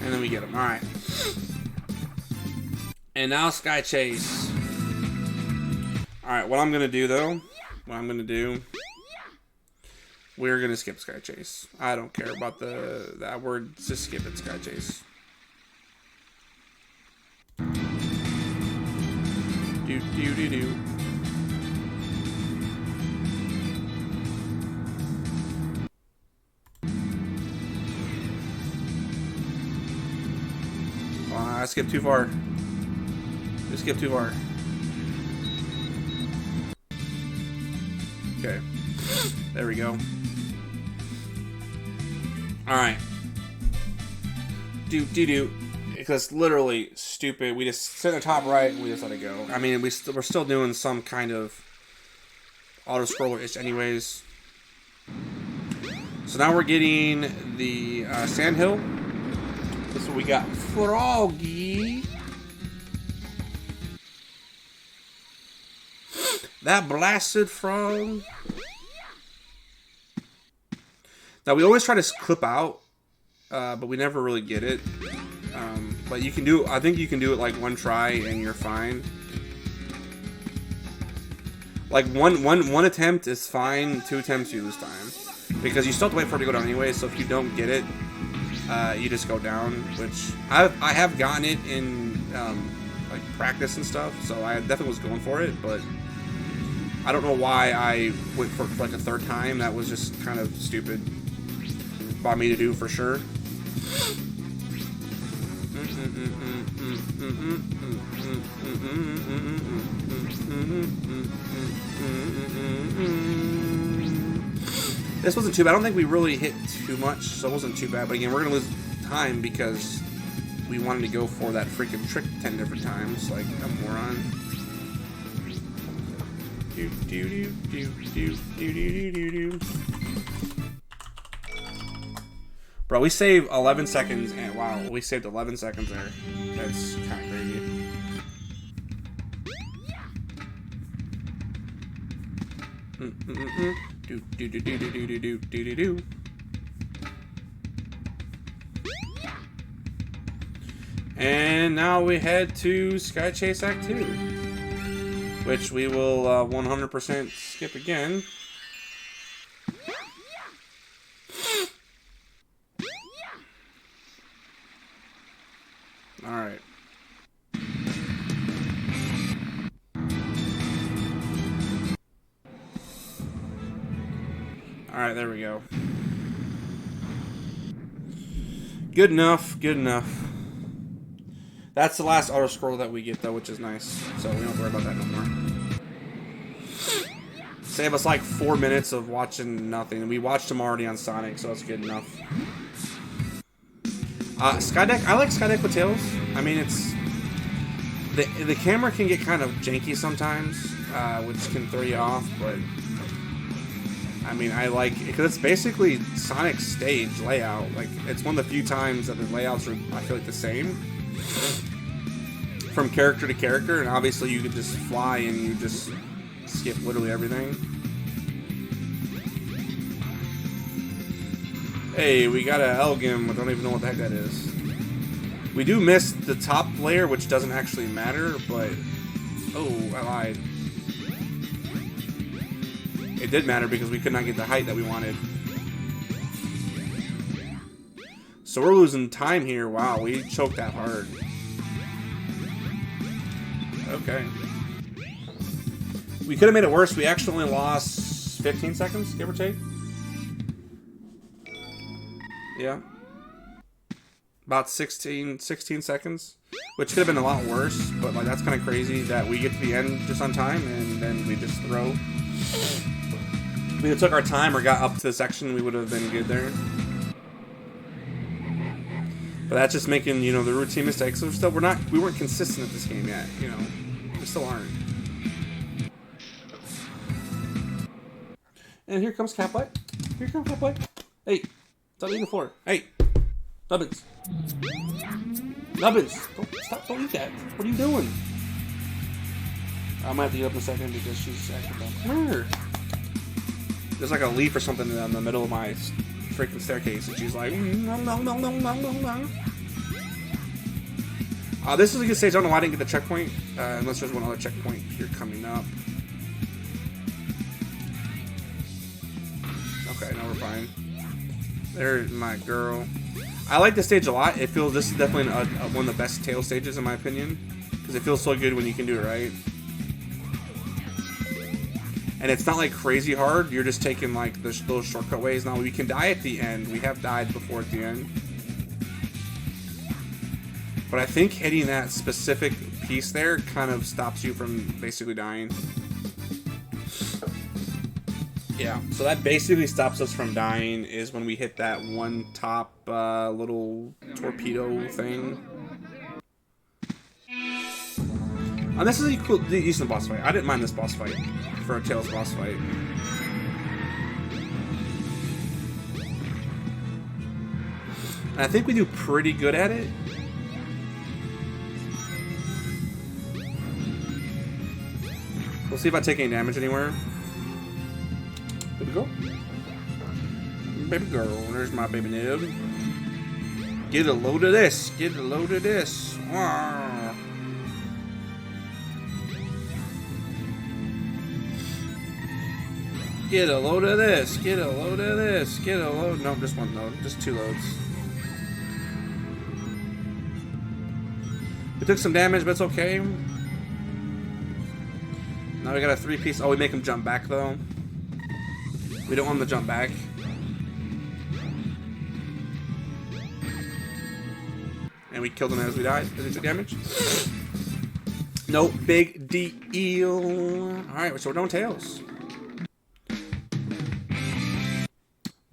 And then we get him. All right. And now Sky Chase. All right. What I'm gonna do though? We're gonna skip Sky Chase. I don't care about that word. Just skip it, Sky Chase. Do. I skipped too far. I skipped too far. Okay. There we go. Alright. Do. because it's literally stupid. We just sit in the top right and we just let it go. I mean, we're still doing some kind of auto-scroller-ish anyways. So now we're getting the Sandhill. This is what we got. Froggy. That blasted frog. Now, we always try to clip out, but we never really get it. But you can do, I think you can do it like one try and you're fine. Like one attempt is fine, 2 attempts you lose time. Because you still have to wait for it to go down anyway, so if you don't get it, you just go down, which I have gotten it in like practice and stuff, so I definitely was going for it, but I don't know why I went for like a 3rd time. That was just kind of stupid by me to do for sure. This wasn't too bad. I don't think we really hit too much, so it wasn't too bad. But again, we're going to lose time because we wanted to go for that freaking trick 10 different times, like a moron. Bro, we saved 11 seconds, and wow, we saved 11 seconds there. That's kind of crazy. And now we head to Sky Chase Act 2, which we will 100% skip again. Alright. Alright, there we go. Good enough, good enough. That's the last auto scroll that we get though, which is nice. So we don't have to worry about that no more. Save us like 4 minutes of watching nothing. We watched them already on Sonic, so it's good enough. Skydeck, I like Skydeck with Tails. I mean, it's the camera can get kind of janky sometimes, which can throw you off, but I mean, I like it because it's basically Sonic's stage layout. Like, it's one of the few times that the layouts are, I feel like, the same from character to character, and obviously you could just fly and you just skip literally everything. Hey, we got a Elgin. I don't even know what the heck that is. We do miss the top layer, which doesn't actually matter, but oh, I lied. It did matter because we could not get the height that we wanted. So we're losing time here. Wow, we choked that hard. Okay. We could have made it worse. We actually only lost 15 seconds, give or take. Yeah. About 16 seconds. Which could have been a lot worse, but like that's kind of crazy that we get to the end just on time and then we just throw. If we had took our time or got up to the section, we would have been good there. But that's just making, you know, the routine mistakes. So we weren't consistent at this game yet, you know. We still aren't. And here comes Catboy. Here comes Catboy. Hey, stop eating the floor. Hey, Nubbins. Nubbins, don't eat that. What are you doing? I might have to get up in a second because she's acting dumb. Come here. There's like a leaf or something in the middle of my freaking staircase, and she's like, no. This is a good stage. I don't know why I didn't get the checkpoint, unless there's one other checkpoint here coming up. Okay, no, we're fine. There's my girl. I like this stage a lot. It feels, this is definitely one of the best tail stages in my opinion, because it feels so good when you can do it right. And it's not like crazy hard. You're just taking like those shortcut ways. Now we can die at the end. We have died before at the end. But I think hitting that specific piece there kind of stops you from basically dying. Yeah, so that basically stops us from dying is when we hit that one top little torpedo thing. This is a cool, decent boss fight. I didn't mind this boss fight for a Tails boss fight. And I think we do pretty good at it. We'll see if I take any damage anywhere. Baby girl. Baby girl. There's my baby nib. Get a load of this. Get a load of this. Wow. Get a load of this. Get a load of this. Get a load. No, just one load. Just 2 loads. We took some damage, but it's okay. Now we got a 3-piece. Oh, we make him jump back, though. We don't want him to jump back. And we killed him as we died because he took damage. No big deal. Alright, so we're done with Tails.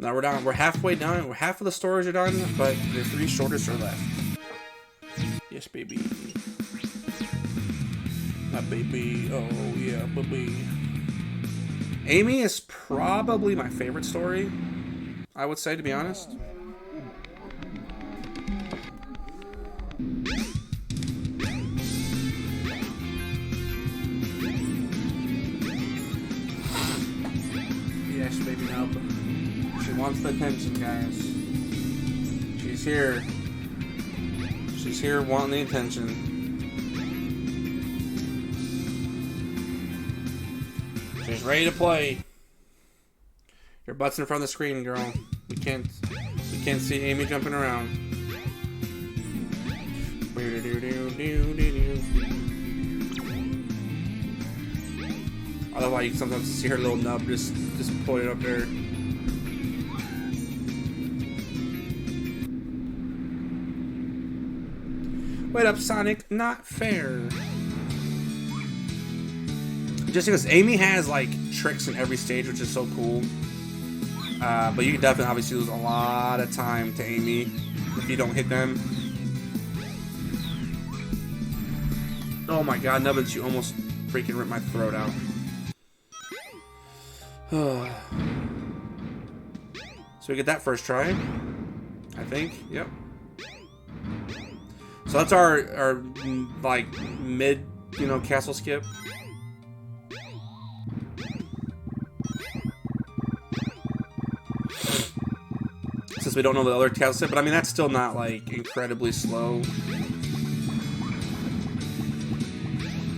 Now we're done. We're halfway done. We're half of the stories are done, but the 3 shortest are left. Yes, baby. My baby. Oh, yeah, baby. Amy is probably my favorite story, I would say, to be honest. Yes, baby, no. She wants the attention, guys. She's here. She's here wanting the attention. She's ready to play. Your butt's in front of the screen, girl. We can't see Amy jumping around. I love how you sometimes see her little nub just put it up there. Wait up, Sonic. Not fair. Just because Amy has like tricks in every stage, which is so cool. But you can definitely obviously lose a lot of time to Amy if you don't hit them. Oh my god, Nubbins, you almost freaking ripped my throat out. So we get that first try, I think. Yep. So that's our like mid, castle skip. Since we don't know the other castle skip, but I mean that's still not like incredibly slow.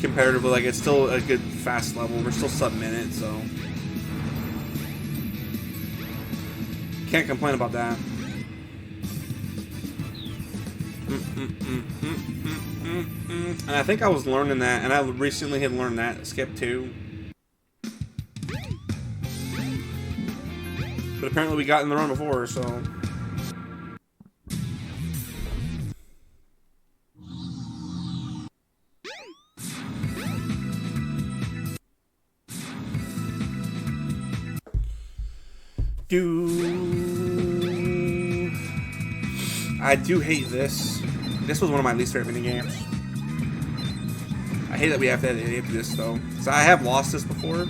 Comparatively, like it's still a good fast level. We're still sub-minute, so can't complain about that. And I think I was learning that, and I recently had learned that skip too. But apparently we got in the run before, so. I do hate this. This was one of my least favorite mini games. I hate that we have to edit this though. So I have lost this before.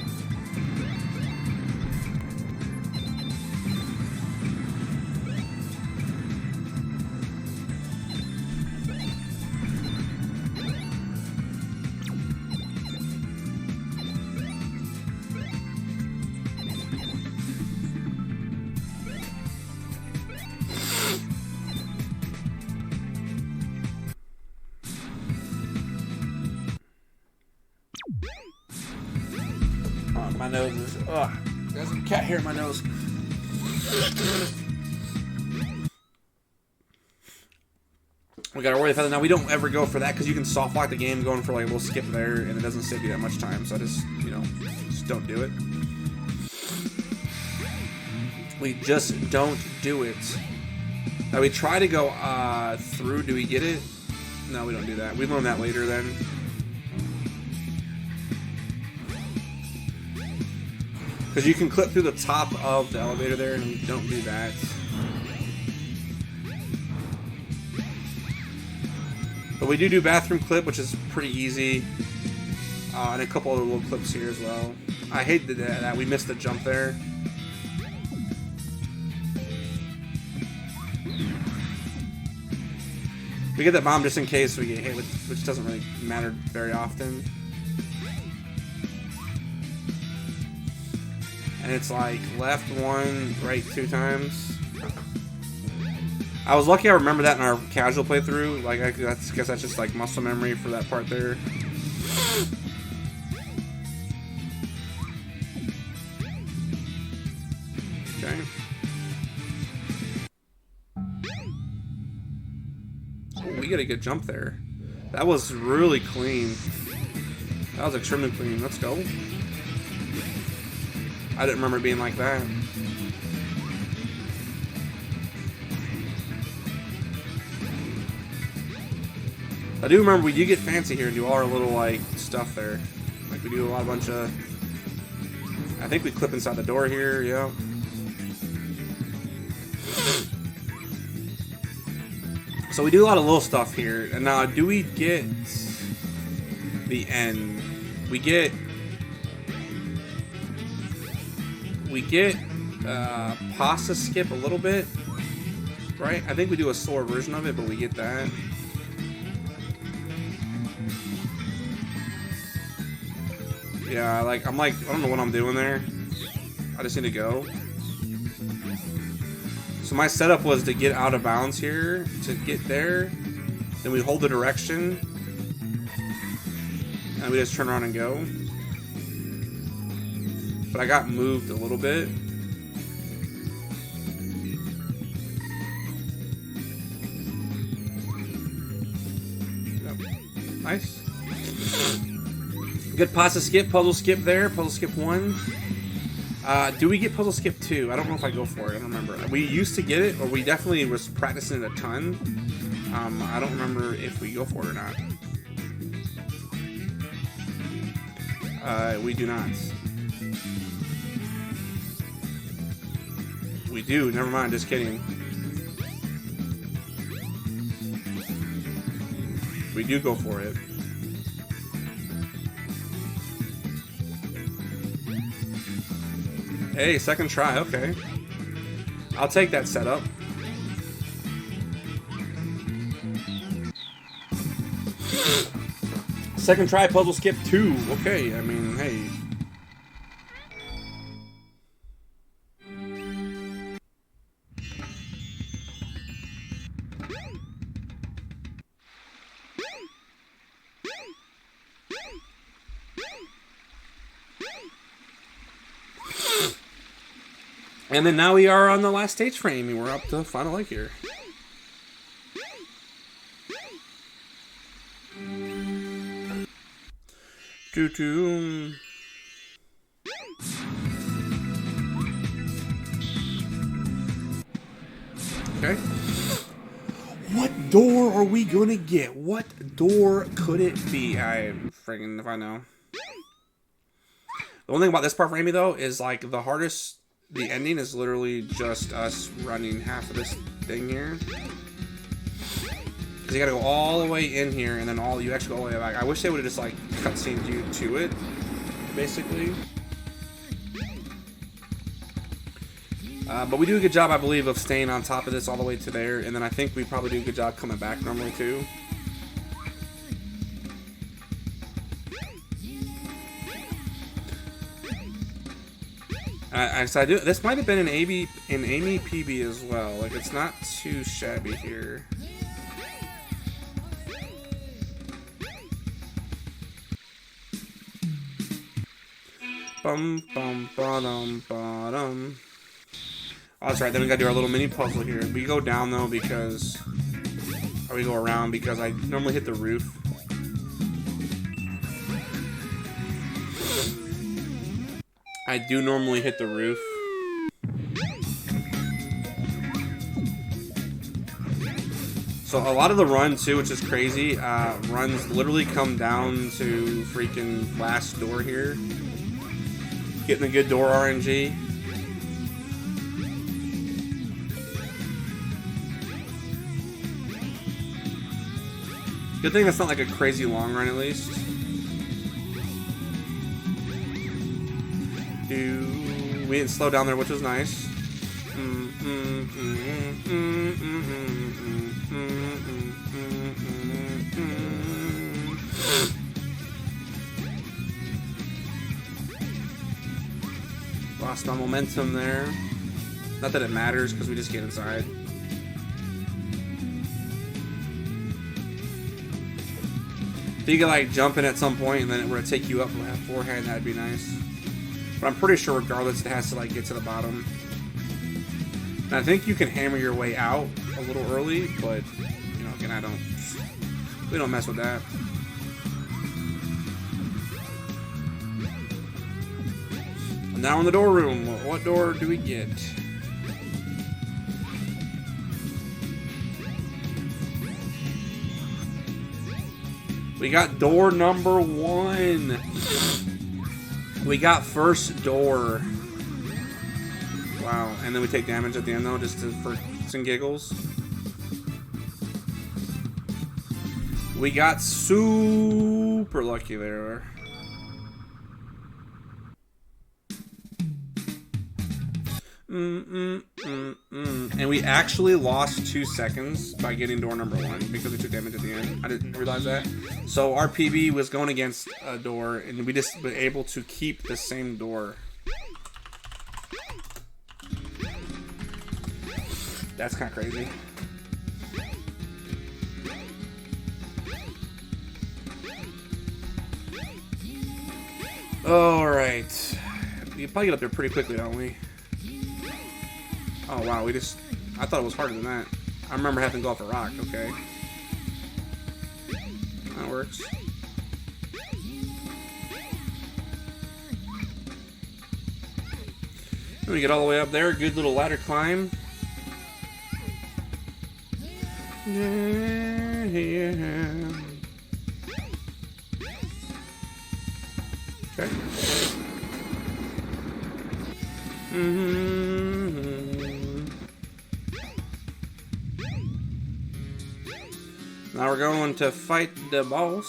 My nose is, there's a cat hair in my nose. We got our Warrior Feather. Now, we don't ever go for that because you can soft lock the game going for like a little skip there and it doesn't save you that much time. So I just, just don't do it. We just don't do it. Now, we try to go through. Do we get it? No, we don't do that. We learn that later then. Because you can clip through the top of the elevator there, and we don't do that. But we do bathroom clip, which is pretty easy. And a couple other little clips here as well. I hate that we missed the jump there. We get that bomb just in case we get hit, which doesn't really matter very often. And it's like left 1, right 2 times. I was lucky I remember that in our casual playthrough. Like, I guess that's just like muscle memory for that part there. Okay. Oh, we get a good jump there. That was really clean. That was extremely clean. Let's go. I didn't remember it being like that. I do remember we do get fancy here and do all our little like stuff there. Like we do a bunch of. I think we clip inside the door here. Yeah. So we do a lot of little stuff here. And now, do we get the end? We get pasta skip a little bit, right? I think we do a slower version of it, but we get that. Yeah, like I don't know what I'm doing there. I just need to go. So my setup was to get out of bounds here, to get there, then we hold the direction, and we just turn around and go. But I got moved a little bit. Yep. Nice. Good pasta skip, puzzle skip there, puzzle skip 1. Do we get puzzle skip 2? I don't know if I go for it. I don't remember. We used to get it, or we definitely was practicing it a ton. I don't remember if we go for it or not. We do not. We do. Never mind. Just kidding. We do go for it. Hey, second try, okay. I'll take that setup. Second try, puzzle skip 2. Okay, I mean, hey. And then now we are on the last stage frame, and we're up to the final leg here. Doo-doo. Okay. What door are we gonna get? What door could it be? I friggin' if I know. The one thing about this part for Amy though is like the hardest. The ending is literally just us running half of this thing here. Because you gotta go all the way in here and then you actually go all the way back. I wish they would have just like cutscened you to it, basically. But we do a good job, I believe, of staying on top of this all the way to there. And then I think we probably do a good job coming back normally too. So I do. This might have been an Amy PB as well. Like it's not too shabby here. Bum bum bottom bottom. Oh, that's right. Then we gotta do our little mini puzzle here. We go down though because, or we go around because I normally hit the roof. I do normally hit the roof. So a lot of the run too, which is crazy, runs literally come down to freaking last door here. Getting a good door RNG. Good thing that's not like a crazy long run at least. We didn't slow down there, which was nice. Lost my momentum there. Not that it matters because we just get inside. If you could like jump in at some point and then it were to take you up beforehand, that'd be nice. But I'm pretty sure regardless it has to like get to the bottom. And I think you can hammer your way out a little early, but you know, again, we don't mess with that. Now in the door room, what door do we get? We got door number 1. We got first door. Wow, and then we take damage at the end though, just for some giggles. We got super lucky there. And we actually lost 2 seconds by getting door number 1 because we took damage at the end. I didn't realize that. So our PB was going against a door, and we just were able to keep the same door. That's kind of crazy. Alright. We can probably get up there pretty quickly, don't we? Oh wow, I thought it was harder than that. I remember having to go off a rock, okay. That works. Then we get all the way up there, good little ladder climb. Yeah. Okay. Now we're going to fight the boss.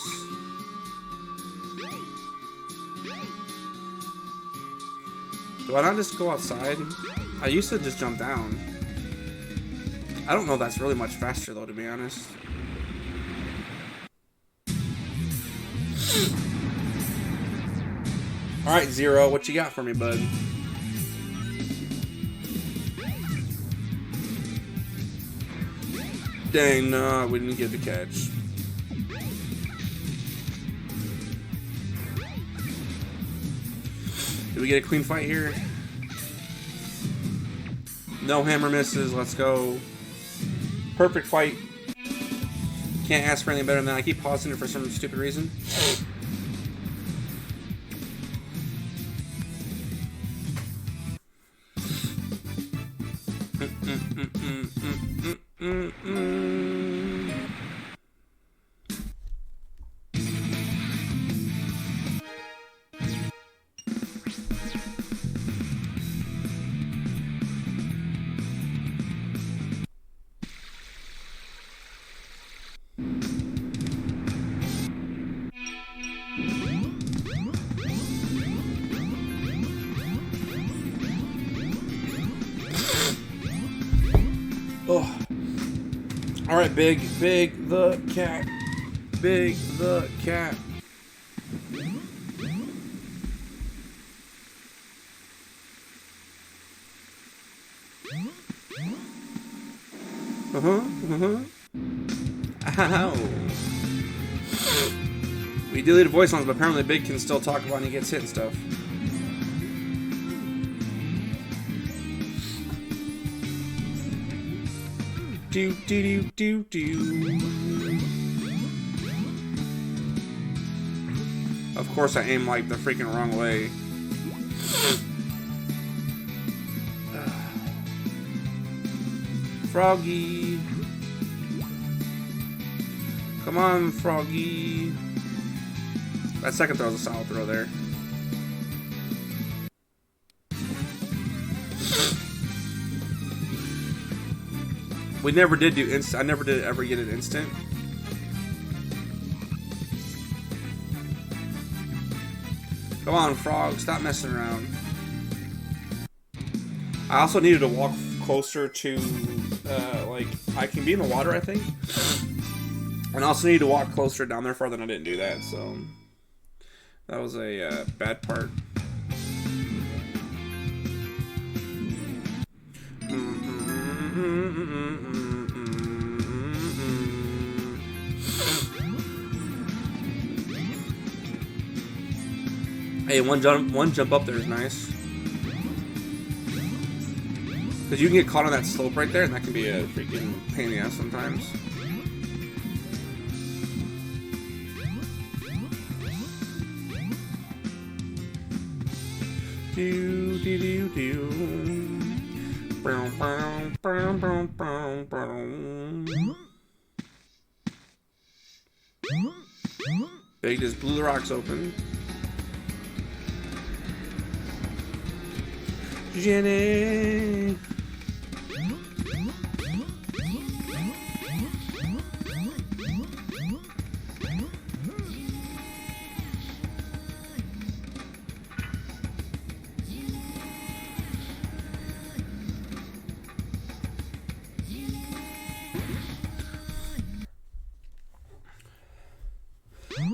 Do I not just go outside? I used to just jump down. I don't know if that's really much faster though, to be honest. Alright, Zero, what you got for me, bud? Dang, no, we didn't get the catch. Did we get a clean fight here? No hammer misses, let's go. Perfect fight. Can't ask for anything better than that. I keep pausing it for some stupid reason. Oh. Alright, Big the cat. Big the cat. Ow. We deleted voice lines, but apparently Big can still talk about when he gets hit and stuff. Do do do do do. Of course, I aim like the freaking wrong way. Froggy. Come on, Froggy. That second throw was a solid throw there. We never did do instant. I never did ever get an instant. Come on, Frog. Stop messing around. I also needed to walk closer to, like, I can be in the water, I think. And I also need to walk closer down there farther, and I didn't do that, so that was a bad part. Hey, one jump up there is nice. Because you can get caught on that slope right there, and that can be a freaking pain in the ass sometimes. Do do do do. Big just blew the rocks open. Jenny.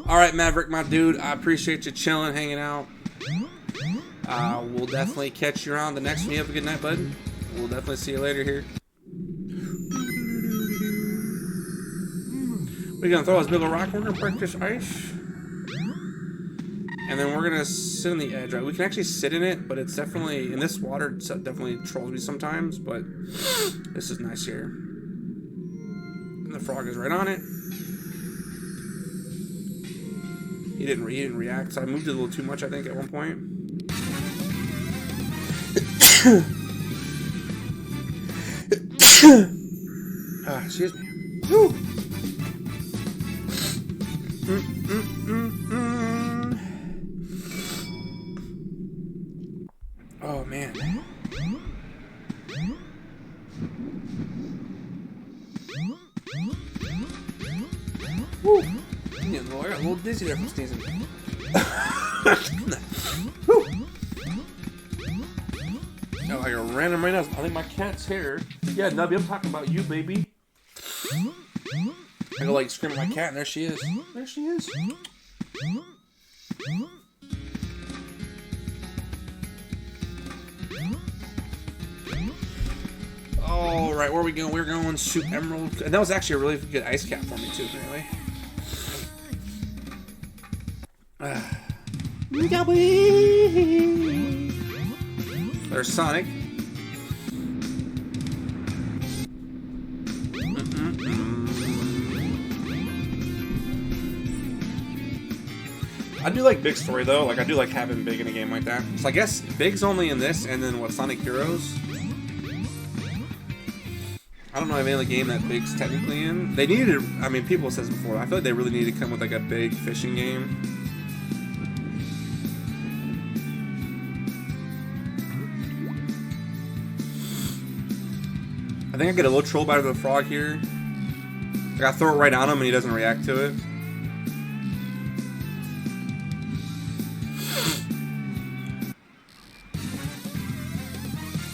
All right, Maverick, my dude, I appreciate you chilling, hanging out. We'll definitely catch you around the next one. You have a good night, bud. We'll definitely see you later here. We're going to throw this big old rock. We're going to break this ice. And then we're going to sit on the edge, right? We can actually sit in it, but it's definitely, in this water, it definitely trolls me sometimes, but this is nice here. And the frog is right on it. He didn't react, so I moved it a little too much, I think, at one point. Excuse me. Woo. Oh, man. Woo. I got a little dizzy there from sneezing. Woo. Got like a random right now. I think my cat's here. Yeah, Nubby, I'm talking about you, baby. I go like scream at my cat, and there she is. There she is. All right, where are we going? We're going shoot emerald, and that was actually a really good ice cap for me too, apparently. There's Sonic. I do like Big story though. Like I do like having Big in a game like that. So I guess Big's only in this, and then what? Sonic Heroes. I don't know of any other game that Big's technically in. They needed. I mean, people said this before. I feel like they really need to come with like a big fishing game. I think I get a little troll bite of the frog here. I gotta throw it right on him and he doesn't react to it.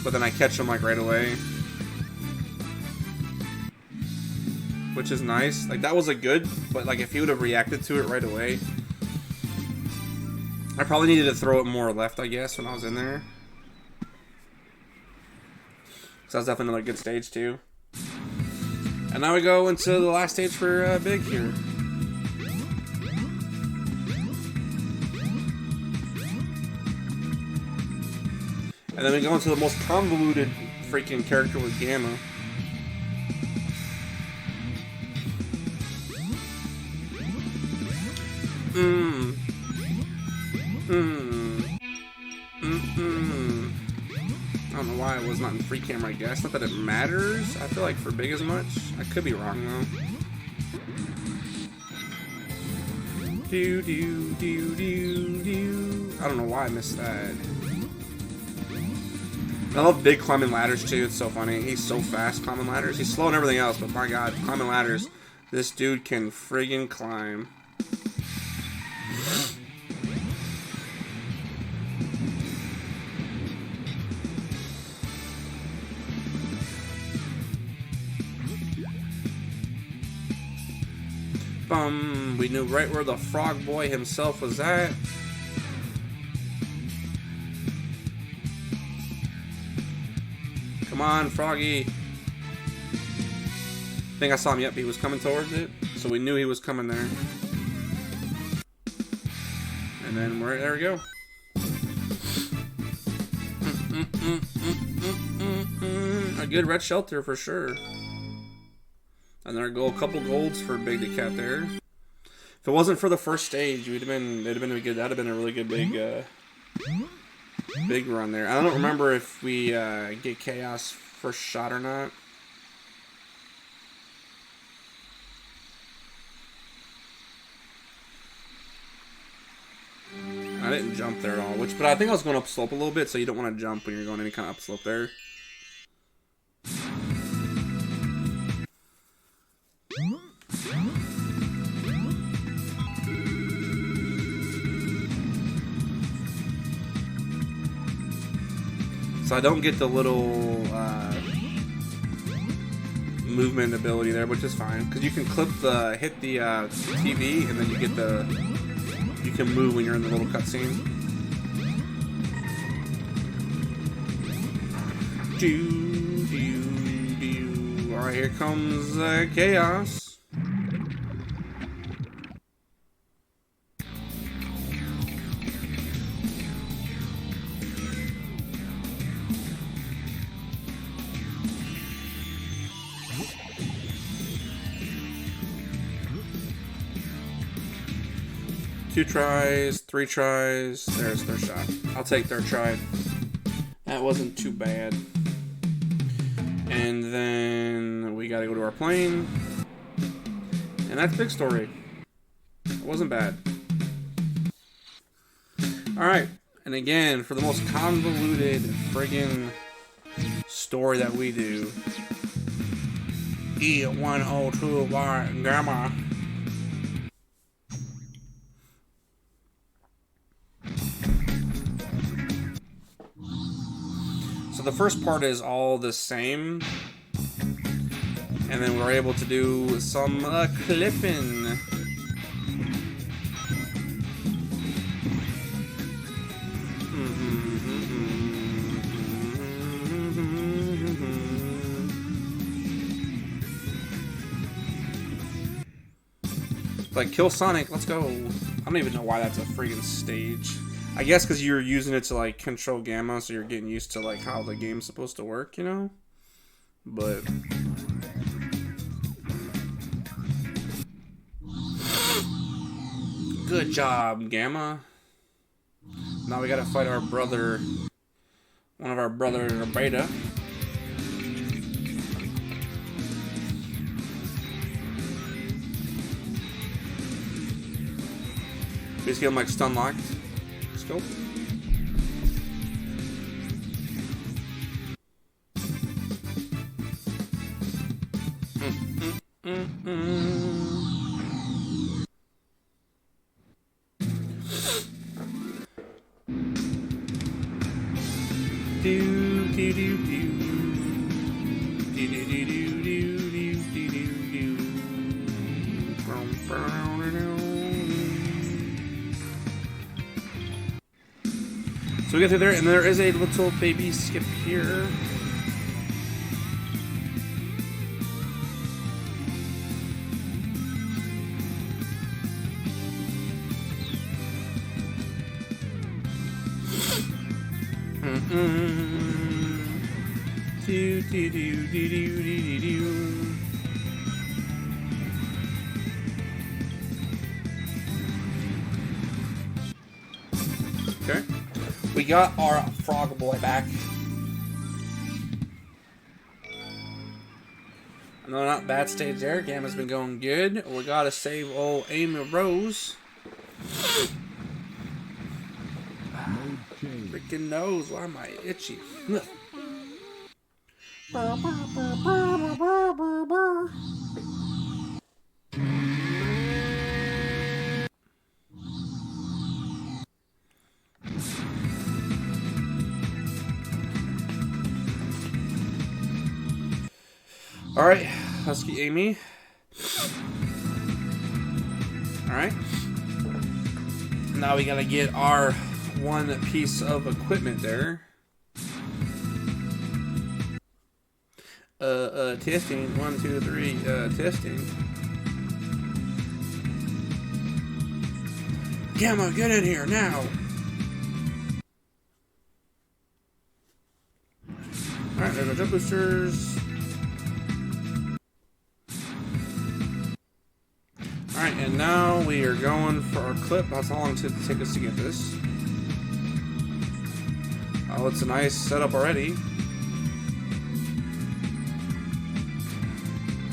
But then I catch him like right away. Which is nice. Like that was a good, but like if he would have reacted to it right away. I probably needed to throw it more left, I guess, when I was in there. So that's definitely another good stage too. And now we go into the last stage for Big here. And then we go into the most convoluted freaking character with Gamma. I don't know why it was not in free camera, I guess. Not that it matters. I feel like for Big as much. I could be wrong, though. I don't know why I missed that. I love Big climbing ladders, too. It's so funny. He's so fast climbing ladders. He's slow in everything else, but my god, climbing ladders. This dude can friggin' climb. bum. We knew right where the frog boy himself was at. Come on, Froggy. I think I saw him. Yep, he was coming towards it. So we knew he was coming there. And then there we go. A good red shelter for sure. And there go a couple golds for Big the Cat there. If it wasn't for the first stage, it'd have been a good. That'd have been a really good big run there. I don't remember if we get Chaos first shot or not. I didn't jump there at all, but I think I was going upslope a little bit, so you don't want to jump when you're going any kind of upslope there. So I don't get the little movement ability there, which is fine, because you can hit the TV, and then you get you can move when you're in the little cutscene. Alright, here comes Chaos. Two tries, 3 tries. There's their shot. I'll take their try. That wasn't too bad. And then we gotta go to our plane. And that's Big Story. It wasn't bad. Alright. And again, for the most convoluted friggin' story that we do. E102 Gamma. The first part is all the same, and then we're able to do some clipping. Like, kill Sonic, let's go. I don't even know why that's a freaking stage. I guess because you're using it to, like, control Gamma, so you're getting used to, like, how the game's supposed to work, you know? But... good job, Gamma. Now we gotta fight our brother... one of our brothers, Beta. We just get him, like, stun locked. Go. So we get through there, and there is a little baby skip here. Okay. We got our frog boy back. No, not bad stage there. Gamma's been going good. We gotta save old Amy Rose. Freaking nose, why am I itchy? Alright, Husky Amy. Alright. Now we gotta get our one piece of equipment there. Testing. 1, 2, 3. Testing. Gamma, get in here now. Alright, there's our jump boosters. Alright, and now we are going for our clip. That's how long it take us to get this. Oh, it's a nice setup already.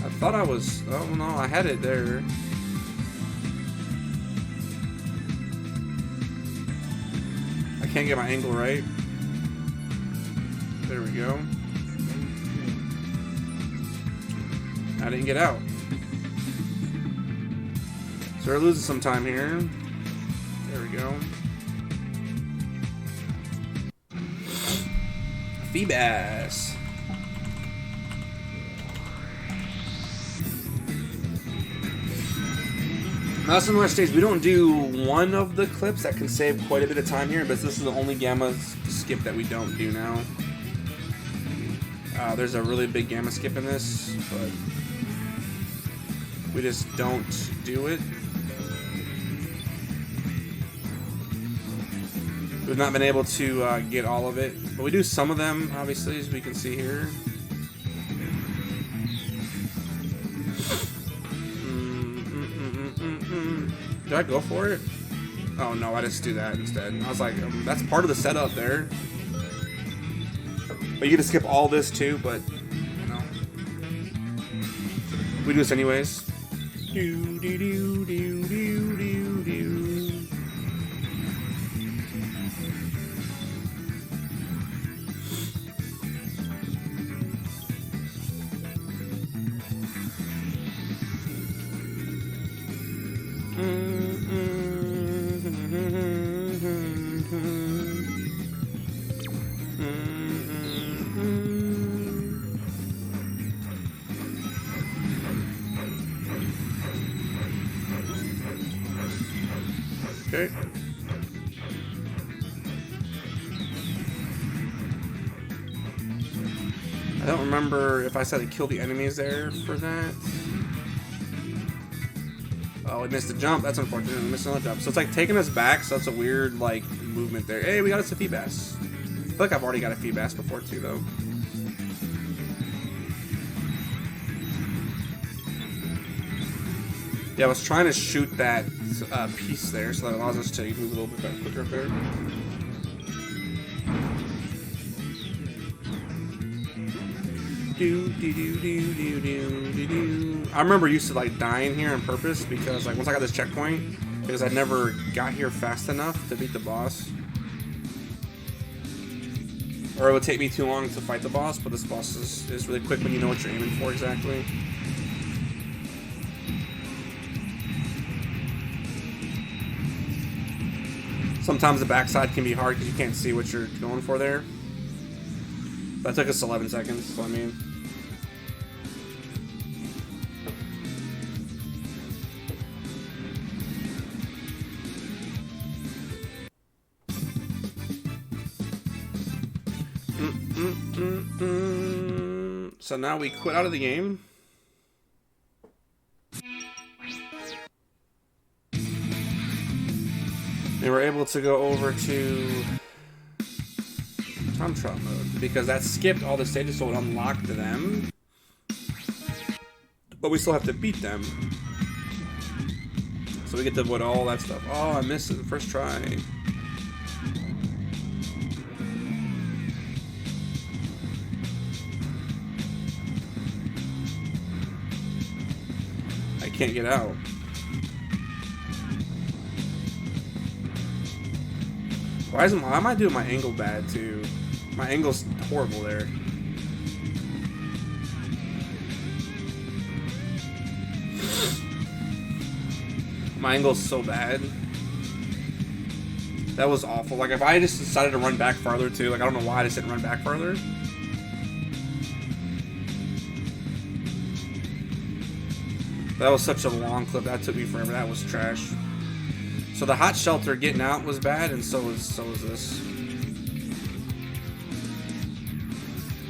I thought I was... Oh, no, I had it there. I can't get my angle right. There we go. I didn't get out. So we're losing some time here. There we go. Feebas. Now, that's another stage. We don't do one of the clips that can save quite a bit of time here, but this is the only gamma skip that we don't do now. There's a really big gamma skip in this, but we just don't do it. We've not been able to get all of it, but we do some of them, obviously, as we can see here. Did I go for it? Oh no, I just do that instead. I was like, that's part of the setup there. But you get to skip all this too, but you know. We do this anyways. Do do do do do do do. Okay. I don't remember if I said to kill the enemies there for that. Oh, we missed the jump. That's unfortunate. We missed another jump. So it's like taking us back, so it's a weird like movement there. Hey, we got us a Feebas. I feel like I've already got a Feebas before too, though. Yeah, I was trying to shoot that piece there, so that allows us to move a little bit better, quicker up there. I remember used to like dying here on purpose because like once I got this checkpoint, because I never got here fast enough to beat the boss. Or it would take me too long to fight the boss, but this boss is really quick when you know what you're aiming for exactly. Sometimes the backside can be hard because you can't see what you're going for there. That took us 11 seconds, so I mean. So now we quit out of the game. And we're able to go over to time trial mode because that skipped all the stages, so it unlocked them. But we still have to beat them. So we get to avoid all that stuff. Oh, I missed it the first try. I can't get out. Why am I doing my angle bad too? My angle's horrible there. My angle's so bad. That was awful. Like if I just decided to run back farther too, like I don't know why I just didn't run back farther. That was such a long clip. That took me forever. That was trash. So the hot shelter getting out was bad, and so was this.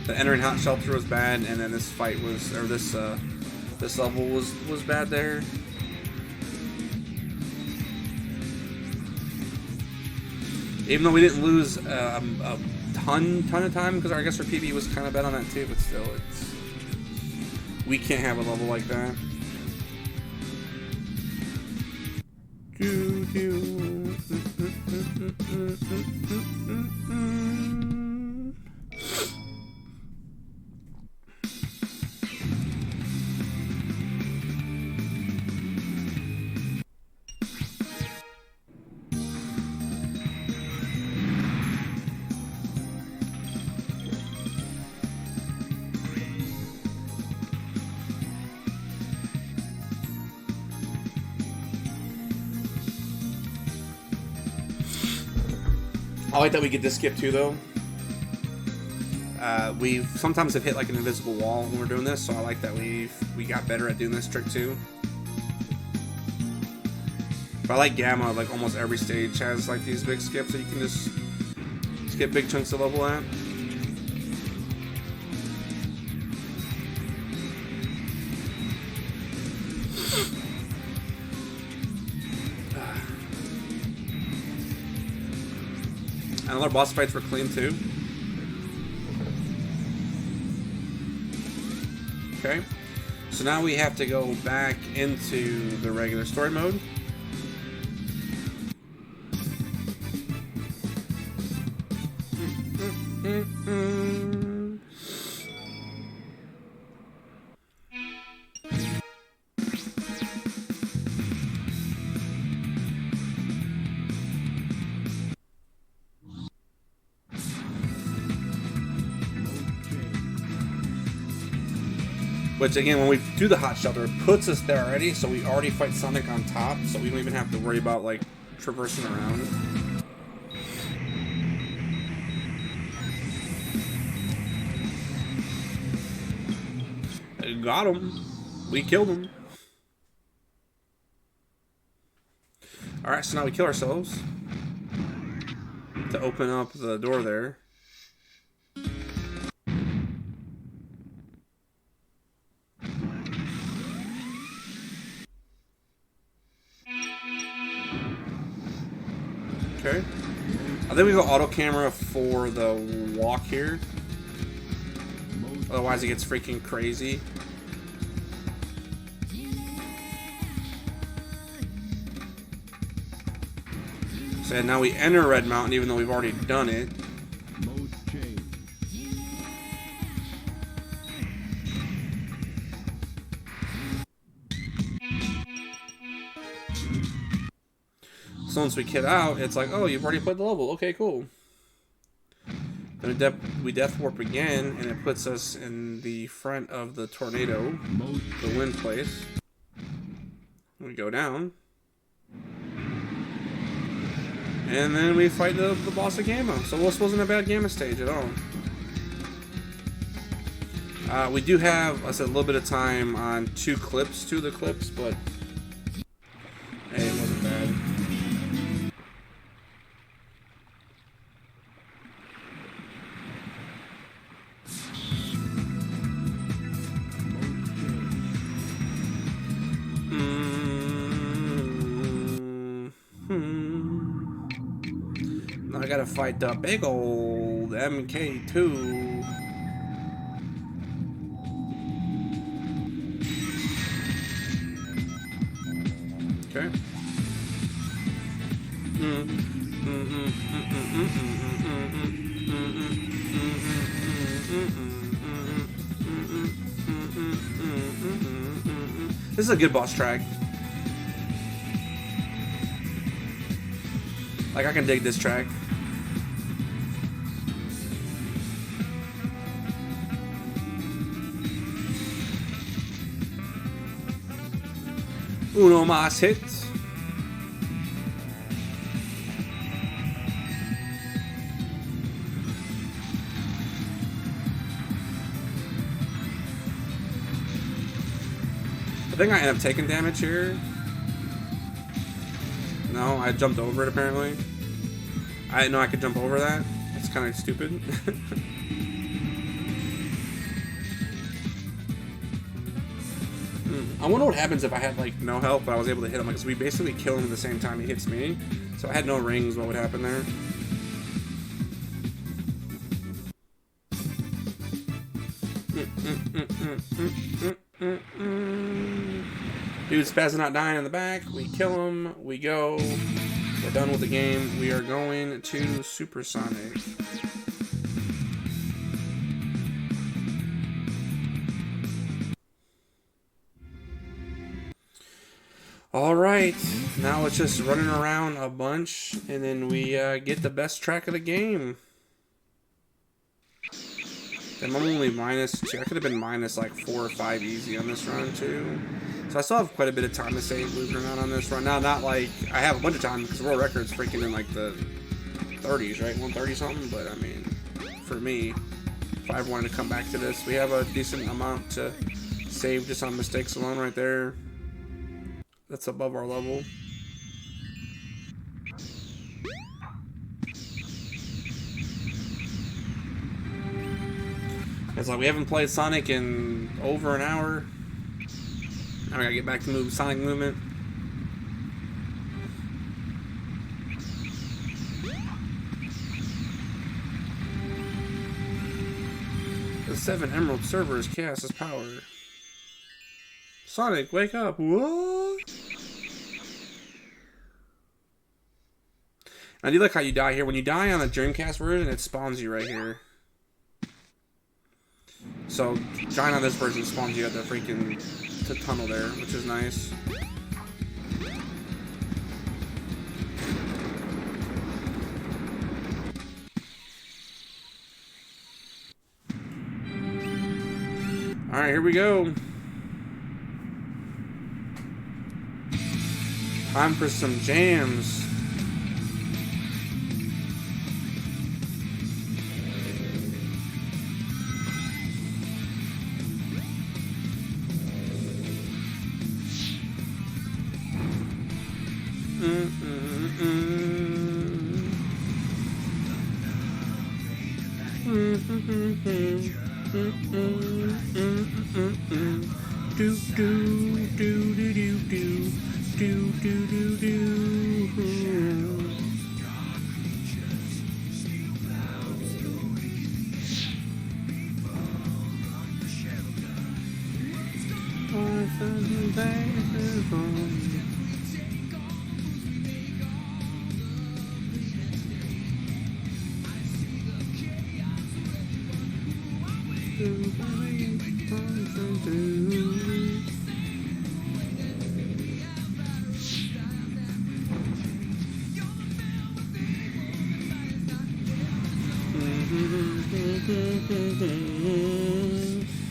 The entering hot shelter was bad, and then this fight was, or this level was bad there. Even though we didn't lose a ton of time, because I guess our PB was kind of bad on that too, but still, we can't have a level like that. I like that we get this skip too, though. We sometimes have hit like an invisible wall when we're doing this, so I like that we got better at doing this trick too. But I like Gamma. Like almost every stage has like these big skips that you can just skip big chunks of level at. And all our boss fights were clean too. Okay, so now we have to go back into the regular story mode. Which again, when we do the hot shelter, it puts us there already, so we already fight Sonic on top, so we don't even have to worry about like traversing around. Got him. We killed him. Alright, so now we kill ourselves to open up the door there. Okay. I think we go auto camera for the walk here. Otherwise it gets freaking crazy. So now we enter Red Mountain even though we've already done it. So once we get out, it's like, oh, you've already played the level. Okay, cool. Then we death warp again, and it puts us in the front of the tornado, the wind place. We go down. And then we fight the boss of Gamma. So this wasn't a bad Gamma stage at all. We do have, I said, a little bit of time on two of the clips, but hey, it wasn't bad. Now I gotta fight the big old MK2. Okay. This is a good boss track. Like, I can dig this track. Uno más hits. think I ended up taking damage here. No, I jumped over it apparently. I didn't know I could jump over that. It's kind of stupid. I wonder what happens if I had like no health, but I was able to hit him, because we basically kill him at the same time he hits me. So I had no rings. What would happen there? Dude's spazzing out, dying in the back. We kill him. We go. We're done with the game. We are going to Supersonic. Alright, now it's just running around a bunch, and then we get the best track of the game. I'm only -2. I could have been minus like 4 or 5 easy on this run too. So I still have quite a bit of time to save moving around on this run. Now, not like I have a bunch of time, because world record's freaking in like the 30s, right? 130 something. But I mean, for me, if I ever wanted to come back to this, we have a decent amount to save just on mistakes alone right there. That's above our level. It's like we haven't played Sonic in over an hour. Now we gotta get back to Sonic movement. The 7 Emerald servers chaos is power. Sonic, wake up! What? I do like how you die here. When you die on the Dreamcast version, it spawns you right here. So, dying on this version spawns you at the freaking tunnel there, which is nice. Alright, here we go. Time for some jams. Do do do do do do do do do do.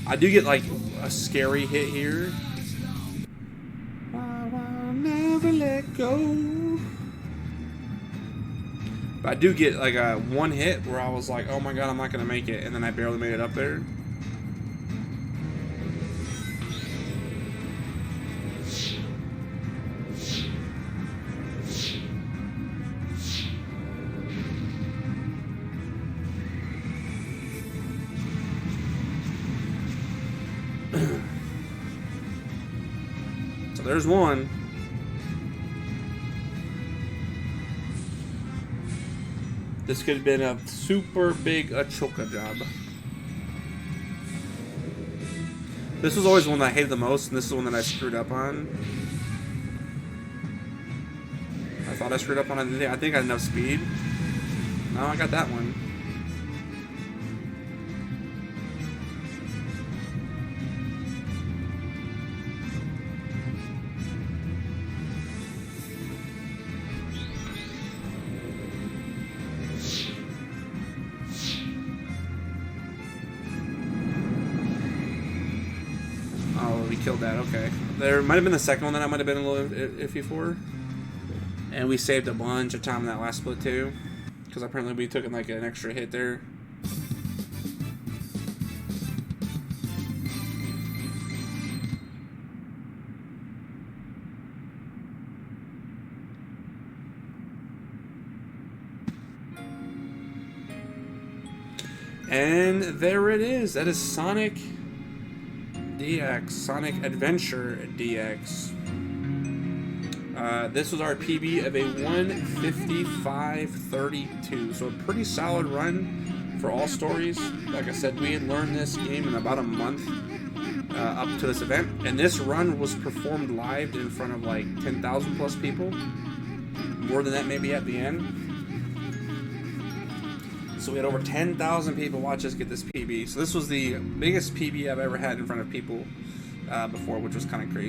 I do get like a scary hit here. I'll never let go. But I do get like a one hit where I was like, oh my god, I'm not gonna make it, and then I barely made it up there. So there's one. This could have been a super big choka job. This was always one that I hated the most, and this is the one that I screwed up on. I thought I screwed up on it. I think I had enough speed. No, I got that one. Killed that, okay. There might have been the second one that I might have been a little iffy for. And we saved a bunch of time in that last split too. Because apparently we took like an extra hit there. And there it is. That is Sonic DX, Sonic Adventure DX. This was our PB of a 1:55.32, so a pretty solid run for all stories. Like I said, we had learned this game in about a month up to this event, and this run was performed live in front of like 10,000 plus people, more than that maybe at the end. So we had over 10,000 people watch us get this PB. So this was the biggest PB I've ever had in front of people before, which was kind of crazy.